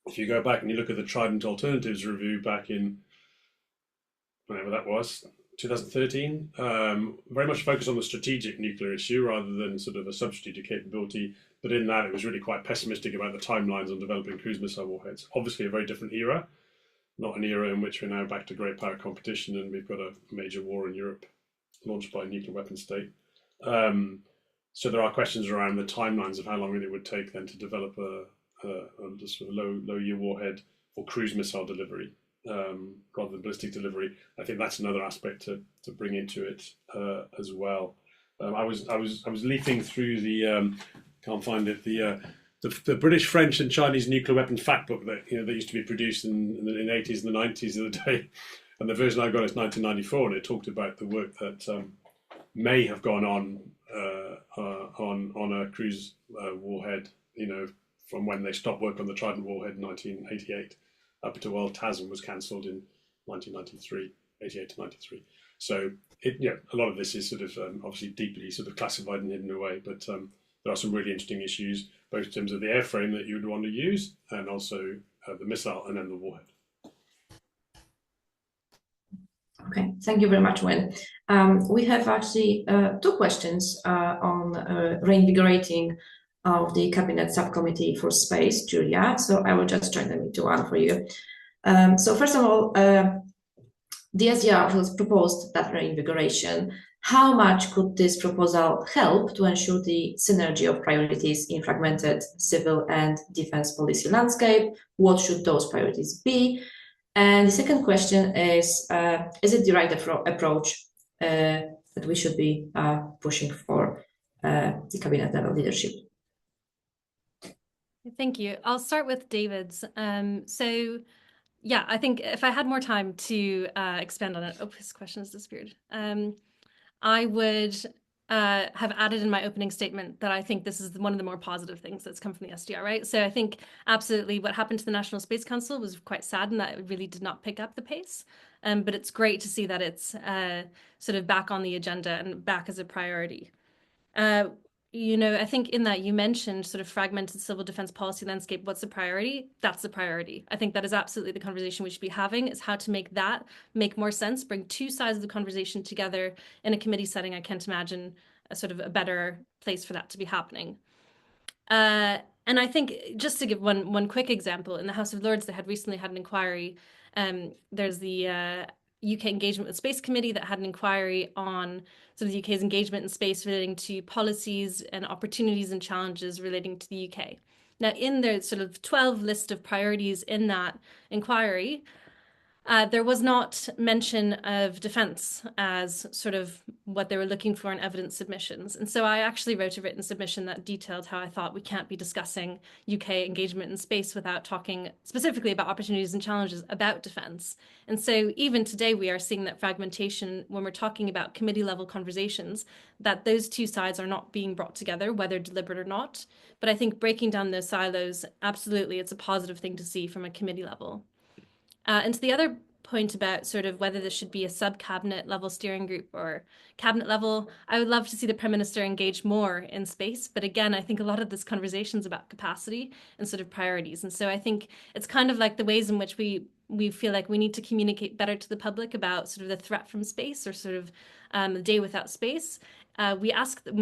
if you go back and you look at the Trident Alternatives review back in whenever that was, 2013, very much focused on the strategic nuclear issue rather than sort of a substitute capability. But in that, it was really quite pessimistic about the timelines on developing cruise missile warheads. Obviously, a very different era, not an era in which we're now back to great power competition and we've got a major war in Europe launched by a nuclear weapon state. So there are questions around the timelines of how long it would take then to develop a sort of low-yield warhead for cruise missile delivery rather than ballistic delivery. I think that's another aspect to bring into it as well. I was leafing through the can't find it the British, French, and Chinese nuclear weapons fact book that that used to be produced in the 80s and the 90s of the day, and the version I got is 1994, and it talked about the work that may have gone on a cruise warhead, from when they stopped work on the Trident warhead in 1988 up to while TASM was cancelled in 1993, 88 to 93. So a lot of this is sort of obviously deeply sort of classified and hidden away, but there are some really interesting issues, both in terms of the airframe that you would want to use and also the missile and then the warhead. Okay, thank you very much, Wynne. We have actually two questions on reinvigorating of the Cabinet Subcommittee for Space, Julia. So I will just join them into one for you. So first of all, the SDR has proposed that reinvigoration. How much could this proposal help to ensure the synergy of priorities in fragmented civil and defense policy landscape? What should those priorities be? And the second question is it the right approach that we should be pushing for the cabinet level leadership? Thank you. I'll start with David's. So yeah, I think if I had more time to expand on it, his question has disappeared. I would have added in my opening statement that I think this is one of the more positive things that's come from the SDR, right? So I think absolutely what happened to the National Space Council was quite sad in that it really did not pick up the pace. But it's great to see that it's sort of back on the agenda and back as a priority. I think in that you mentioned sort of fragmented civil defense policy landscape. What's the priority? That's the priority. I think that is absolutely the conversation we should be having, is how to make that make more sense, bring two sides of the conversation together in a committee setting. I can't imagine a sort of a better place for that to be happening. And I think just to give one quick example, in the House of Lords, they had recently had an inquiry. There's the UK Engagement with Space Committee that had an inquiry on sort of the UK's engagement in space relating to policies and opportunities and challenges relating to the UK. Now, in the sort of 12 list of priorities in that inquiry, There was not mention of defence as sort of what they were looking for in evidence submissions. And so I actually wrote a written submission that detailed how I thought we can't be discussing UK engagement in space without talking specifically about opportunities and challenges about defence. And so even today, we are seeing that fragmentation when we're talking about committee level conversations, that those two sides are not being brought together, whether deliberate or not. But I think breaking down those silos, absolutely, it's a positive thing to see from a committee level. And to the other point about sort of whether this should be a sub-cabinet level steering group or cabinet level, I would love to see the Prime Minister engage more in space. But again, I think a lot of this conversation is about capacity and sort of priorities. And so I think it's kind of like the ways in which we feel like we need to communicate better to the public about sort of the threat from space or sort of the day without space. We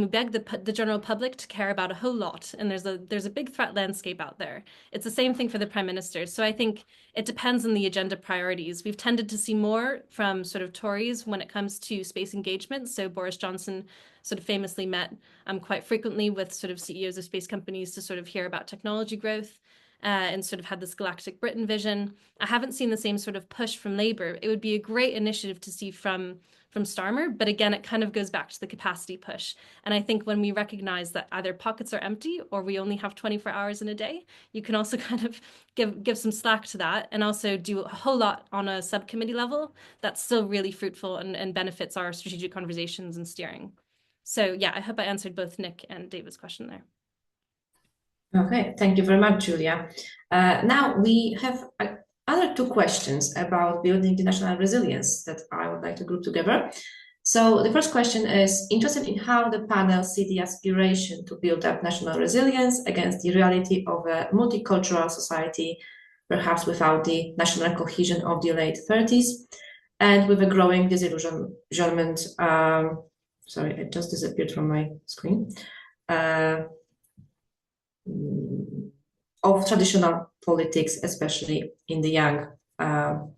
beg the general public to care about a whole lot, and there's a big threat landscape out there. It's the same thing for the Prime Minister. So I think it depends on the agenda priorities. We've tended to see more from sort of Tories when it comes to space engagement. So Boris Johnson sort of famously met quite frequently with sort of CEOs of space companies to sort of hear about technology growth. And sort of had this Galactic Britain vision. I haven't seen the same sort of push from Labour. It would be a great initiative to see from Starmer, but again, it kind of goes back to the capacity push. And I think when we recognize that either pockets are empty or we only have 24 hours in a day, you can also kind of give some slack to that and also do a whole lot on a subcommittee level that's still really fruitful and benefits our strategic conversations and steering. So yeah, I hope I answered both Nick and David's question there. Okay, thank you very much, Julia. Now we have other two questions about building the national resilience that I would like to group together. So the first question is interested in how the panel see the aspiration to build up national resilience against the reality of a multicultural society, perhaps without the national cohesion of the late 30s, and with a growing disillusionment. Sorry, it just disappeared from my screen. Of traditional politics, especially in the young. And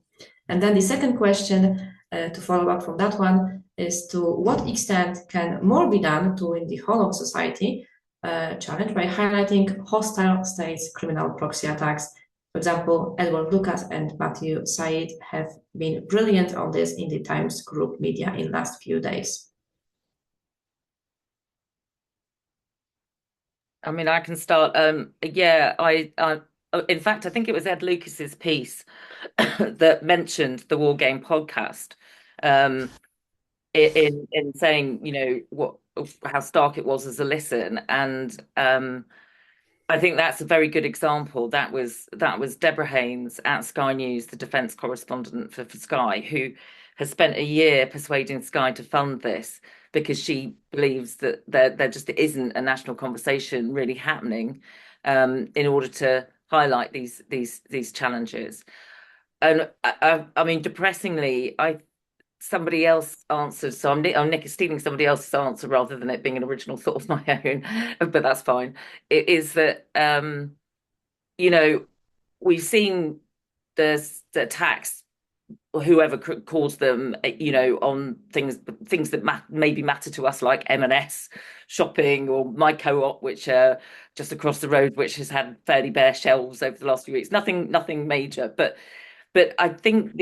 then the second question, to follow up from that one, is to what extent can more be done to win the whole of society challenge by highlighting hostile states' criminal proxy attacks? For example, Edward Lucas and Matthew Said have been brilliant on this in the Times Group media in the last few days. I mean, I can start. Yeah, in fact, I think it was Ed Lucas's piece that mentioned the War Game podcast, in saying, you know, how stark it was as a listen, and I think that's a very good example. That was Deborah Haynes at Sky News, the defence correspondent for Sky, who has spent a year persuading Sky to fund this, because she believes that there just isn't a national conversation really happening in order to highlight these challenges. And I mean, depressingly, somebody else answered, so I'm stealing somebody else's answer rather than it being an original thought of my own, but that's fine. It is that you know, we've seen the attacks, whoever calls them, you know, on things that maybe matter to us, like M&S shopping, or my co-op, which just across the road, which has had fairly bare shelves over the last few weeks. Nothing major, but I think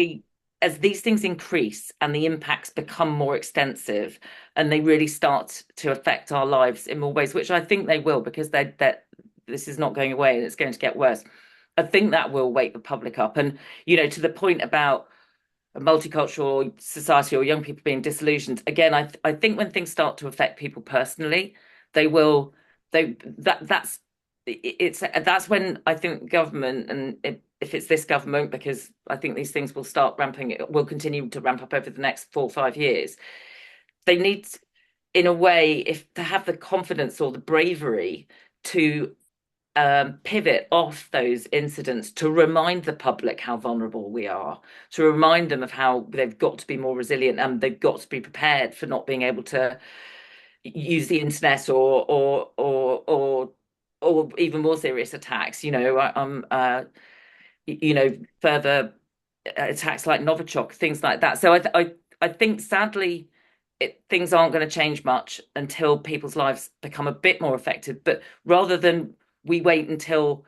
as these things increase and the impacts become more extensive and they really start to affect our lives in more ways, which I think they will, because this is not going away and it's going to get worse. I think that will wake the public up. And, you know, to the point about a multicultural society or young people being disillusioned, again, I think when things start to affect people personally, that's when I think government, and if it's this government, because I think these things will continue to ramp up over the next 4 or 5 years, they need, in a way, to have the confidence or the bravery to pivot off those incidents, to remind the public how vulnerable we are, to remind them of how they've got to be more resilient and they've got to be prepared for not being able to use the internet or even more serious attacks. You know, you know, further attacks like Novichok, things like that. So I think, sadly, things aren't going to change much until people's lives become a bit more affected. But rather than we wait until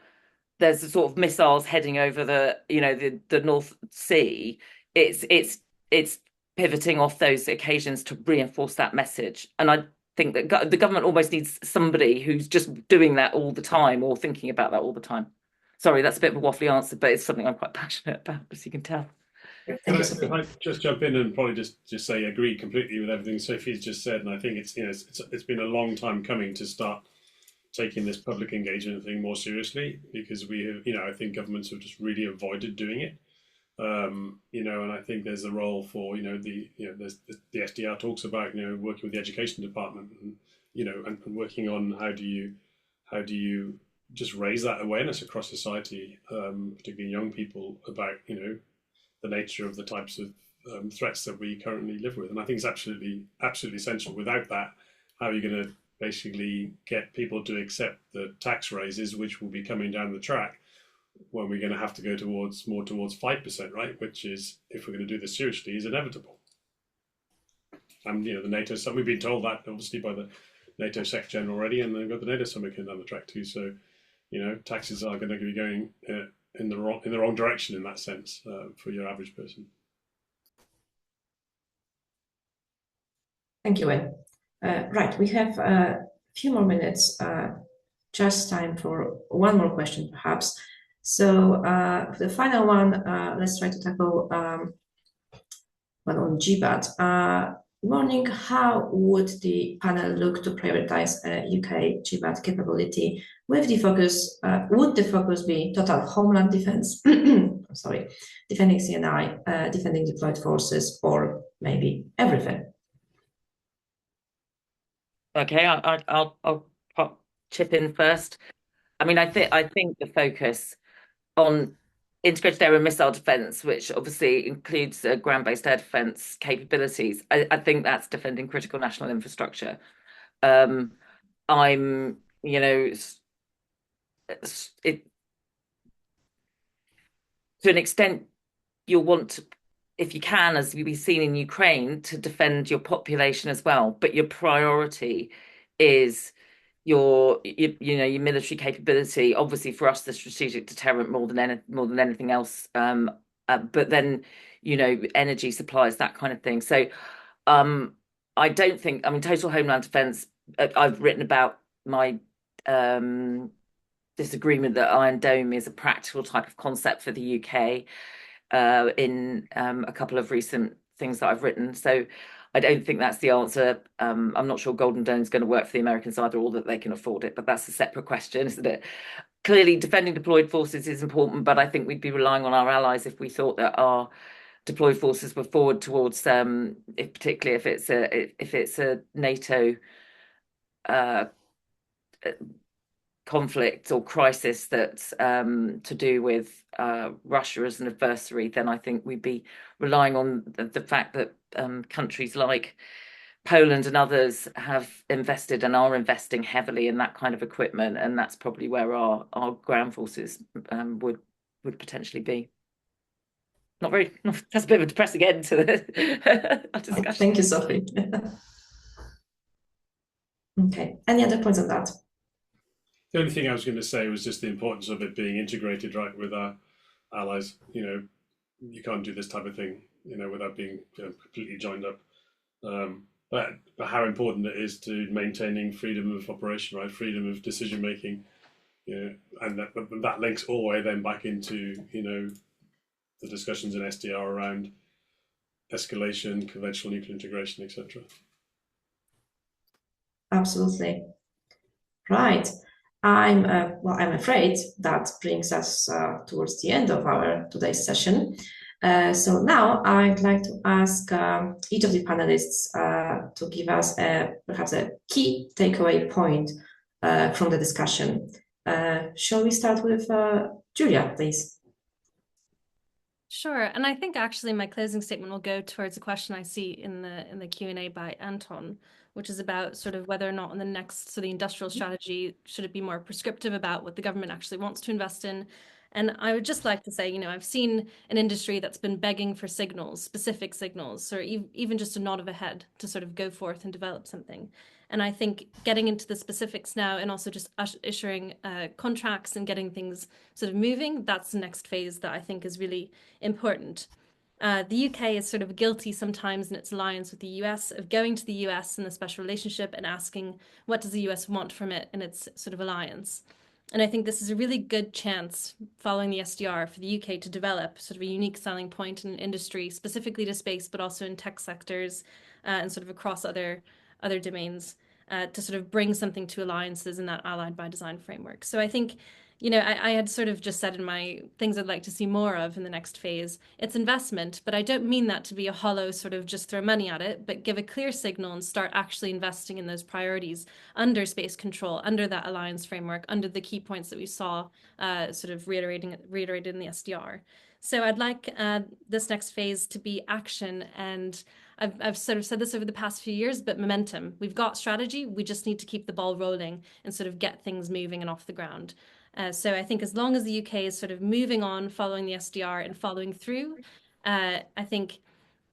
there's a sort of missiles heading over the North Sea, it's pivoting off those occasions to reinforce that message. And I think that the government almost needs somebody who's just doing that all the time or thinking about that all the time. Sorry, that's a bit of a waffly answer, but it's something I'm quite passionate about, as you can tell. If I just jump in and probably just say agree completely with everything Sophie's just said, and I think it's been a long time coming to start taking this public engagement thing more seriously, because we have, I think governments have just really avoided doing it. And I think there's a role for, the SDR talks about, working with the education department and working on how do you just raise that awareness across society, particularly young people, about, the nature of the types of threats that we currently live with. And I think it's absolutely essential. Without that, how are you going to basically get people to accept the tax raises, which will be coming down the track, when we're going to have to go more towards 5%, right? Which is, if we're going to do this seriously, is inevitable. And the NATO summit, we've been told that obviously by the NATO Sec Gen already, and they've got the NATO summit coming down the track too. So, taxes are going to be going in the wrong direction in that sense for your average person. Thank you, Wayne. Right, we have a few more minutes, just time for one more question, perhaps. So the final one, let's try to tackle one on GBAT. Wondering how would the panel look to prioritize UK GBAT capability with the focus, would the focus be total homeland defense, sorry, defending CNI, defending deployed forces, or maybe everything? Okay, I'll chip in first. I mean, I think the focus on integrated air and missile defense, which obviously includes ground-based air defense capabilities, I think that's defending critical national infrastructure. To an extent, you'll want to, if you can, as we've seen in Ukraine, to defend your population as well, but your priority is your military capability. Obviously, for us, the strategic deterrent more than anything else. But then, energy supplies, that kind of thing. So, I don't think. I mean, total homeland defense. I've written about my disagreement that Iron Dome is a practical type of concept for the UK in a couple of recent things that I've written. So I don't think that's the answer. I'm not sure Golden Dome is going to work for the Americans either, or that they can afford it, but that's a separate question, isn't it? Clearly, defending deployed forces is important, but I think we'd be relying on our allies if we thought that our deployed forces were forward towards, particularly if it's a NATO conflict or crisis that's to do with Russia as an adversary, then I think we'd be relying on the fact that countries like Poland and others have invested and are investing heavily in that kind of equipment, and that's probably where our ground forces would potentially be. That's a bit of a depressing end to the discussion. Thank you, Sophie. Okay, any other points on that? The only thing I was going to say was just the importance of it being integrated, right, with our allies. You can't do this type of thing, without being completely joined up. But how important it is to maintaining freedom of operation, right, freedom of decision making, and that links all the way then back into the discussions in SDR around escalation, conventional nuclear integration, etc. Absolutely. Right. I'm afraid that brings us towards the end of our today's session. So now I'd like to ask each of the panelists to give us perhaps a key takeaway point from the discussion. Shall we start with Julia, please? Sure, and I think actually my closing statement will go towards a question I see in the Q&A by Anton, which is about sort of whether or not in the next sort of industrial strategy, should it be more prescriptive about what the government actually wants to invest in? And I would just like to say, I've seen an industry that's been begging for signals, specific signals, or even just a nod of a head to sort of go forth and develop something. And I think getting into the specifics now and also just issuing contracts and getting things sort of moving, that's the next phase that I think is really important. The UK is sort of guilty sometimes in its alliance with the US of going to the US in a special relationship and asking what does the US want from it in its sort of alliance. And I think this is a really good chance following the SDR for the UK to develop sort of a unique selling point in industry, specifically to space, but also in tech sectors and sort of across other domains to sort of bring something to alliances in that allied by design framework. So I think, you know, I had sort of just said in my things I'd like to see more of in the next phase, it's investment, but I don't mean that to be a hollow sort of just throw money at it, but give a clear signal and start actually investing in those priorities under space control, under that alliance framework, under the key points that we saw sort of reiterated in the SDR. So I'd like this next phase to be action, and I've sort of said this over the past few years, but momentum. We've got strategy, we just need to keep the ball rolling and sort of get things moving and off the ground. So I think as long as the UK is sort of moving on, following the SDR and following through, I think,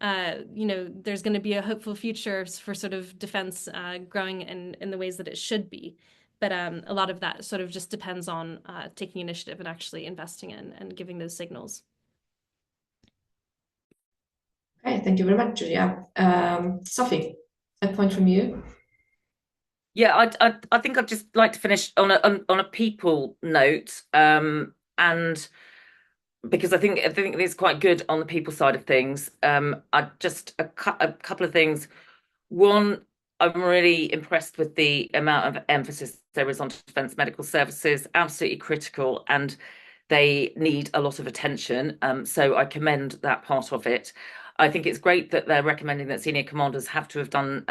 you know, there's going to be a hopeful future for sort of defence growing in the ways that it should be. But a lot of that sort of just depends on taking initiative and actually investing in and giving those signals. Okay, thank you very much, Julia. Sophie, a point from you. Yeah, I think I'd just like to finish on a people note, and because I think it's quite good on the people side of things. I just a couple of things. One, I'm really impressed with the amount of emphasis there is on defence medical services, absolutely critical, and they need a lot of attention. So I commend that part of it. I think it's great that they're recommending that senior commanders have to have done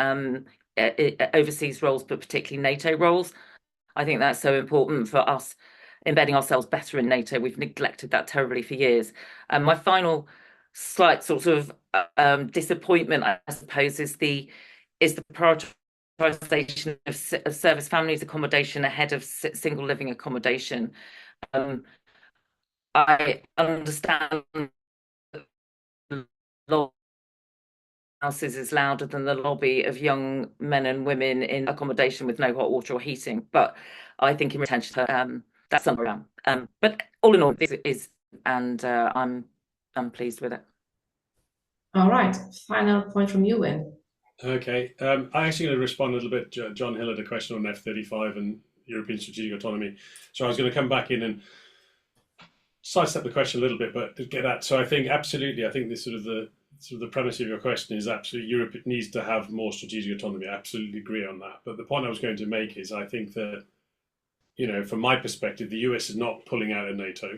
overseas roles, but particularly NATO roles. I think that's so important for us embedding ourselves better in NATO. We've neglected that terribly for years. And my final slight sort of disappointment, I suppose, is the prioritisation of service families accommodation ahead of single living accommodation. I understand houses is louder than the lobby of young men and women in accommodation with no hot water or heating, but I think in retention that's somewhere around. But all in all, this is, and I'm pleased with it. All right, final point from you, Win. Okay, I'm actually going to respond a little bit. John Hill had a question on F-35 and European strategic autonomy, so I was going to come back in and sidestep the question a little bit, but to get at. So I think absolutely, I think this sort of the premise of your question is absolutely Europe needs to have more strategic autonomy. I absolutely agree on that. But the point I was going to make is I think that, you know, from my perspective, the US is not pulling out of NATO.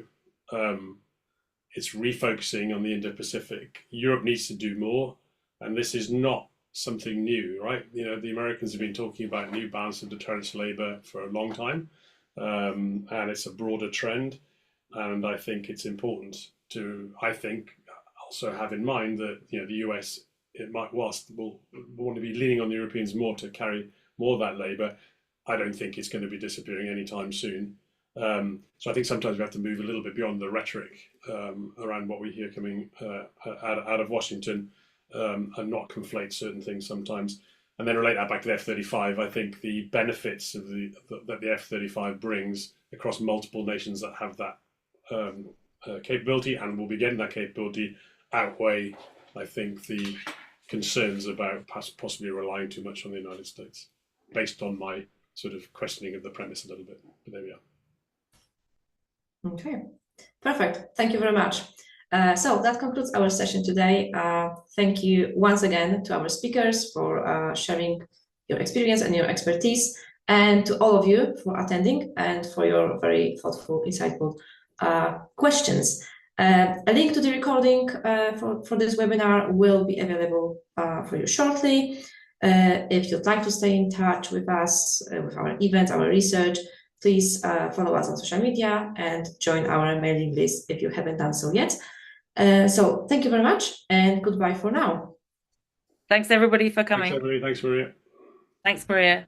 It's refocusing on the Indo-Pacific. Europe needs to do more, and this is not something new, right? You know, the Americans have been talking about new balance of deterrence labor for a long time, and it's a broader trend. And I think it's important to, also have in mind that, you know, the US, it might, whilst will want to be leaning on the Europeans more to carry more of that labour, I don't think it's going to be disappearing anytime soon. So I think sometimes we have to move a little bit beyond the rhetoric around what we hear coming out of Washington and not conflate certain things sometimes. And then relate that back to the F-35. I think the benefits of that the F-35 brings across multiple nations that have that capability and will be getting that capability outweigh, I think, the concerns about possibly relying too much on the United States, based on my sort of questioning of the premise a little bit. But there we are. Okay, perfect. Thank you very much. So that concludes our session today. Thank you once again to our speakers for sharing your experience and your expertise, and to all of you for attending and for your very thoughtful, insightful questions. A link to the recording for this webinar will be available for you shortly. If you'd like to stay in touch with us, with our events, our research, please follow us on social media and join our mailing list if you haven't done so yet. So thank you very much, and goodbye for now. Thanks everybody for coming. Thanks everybody. Thanks Maria. Thanks Maria.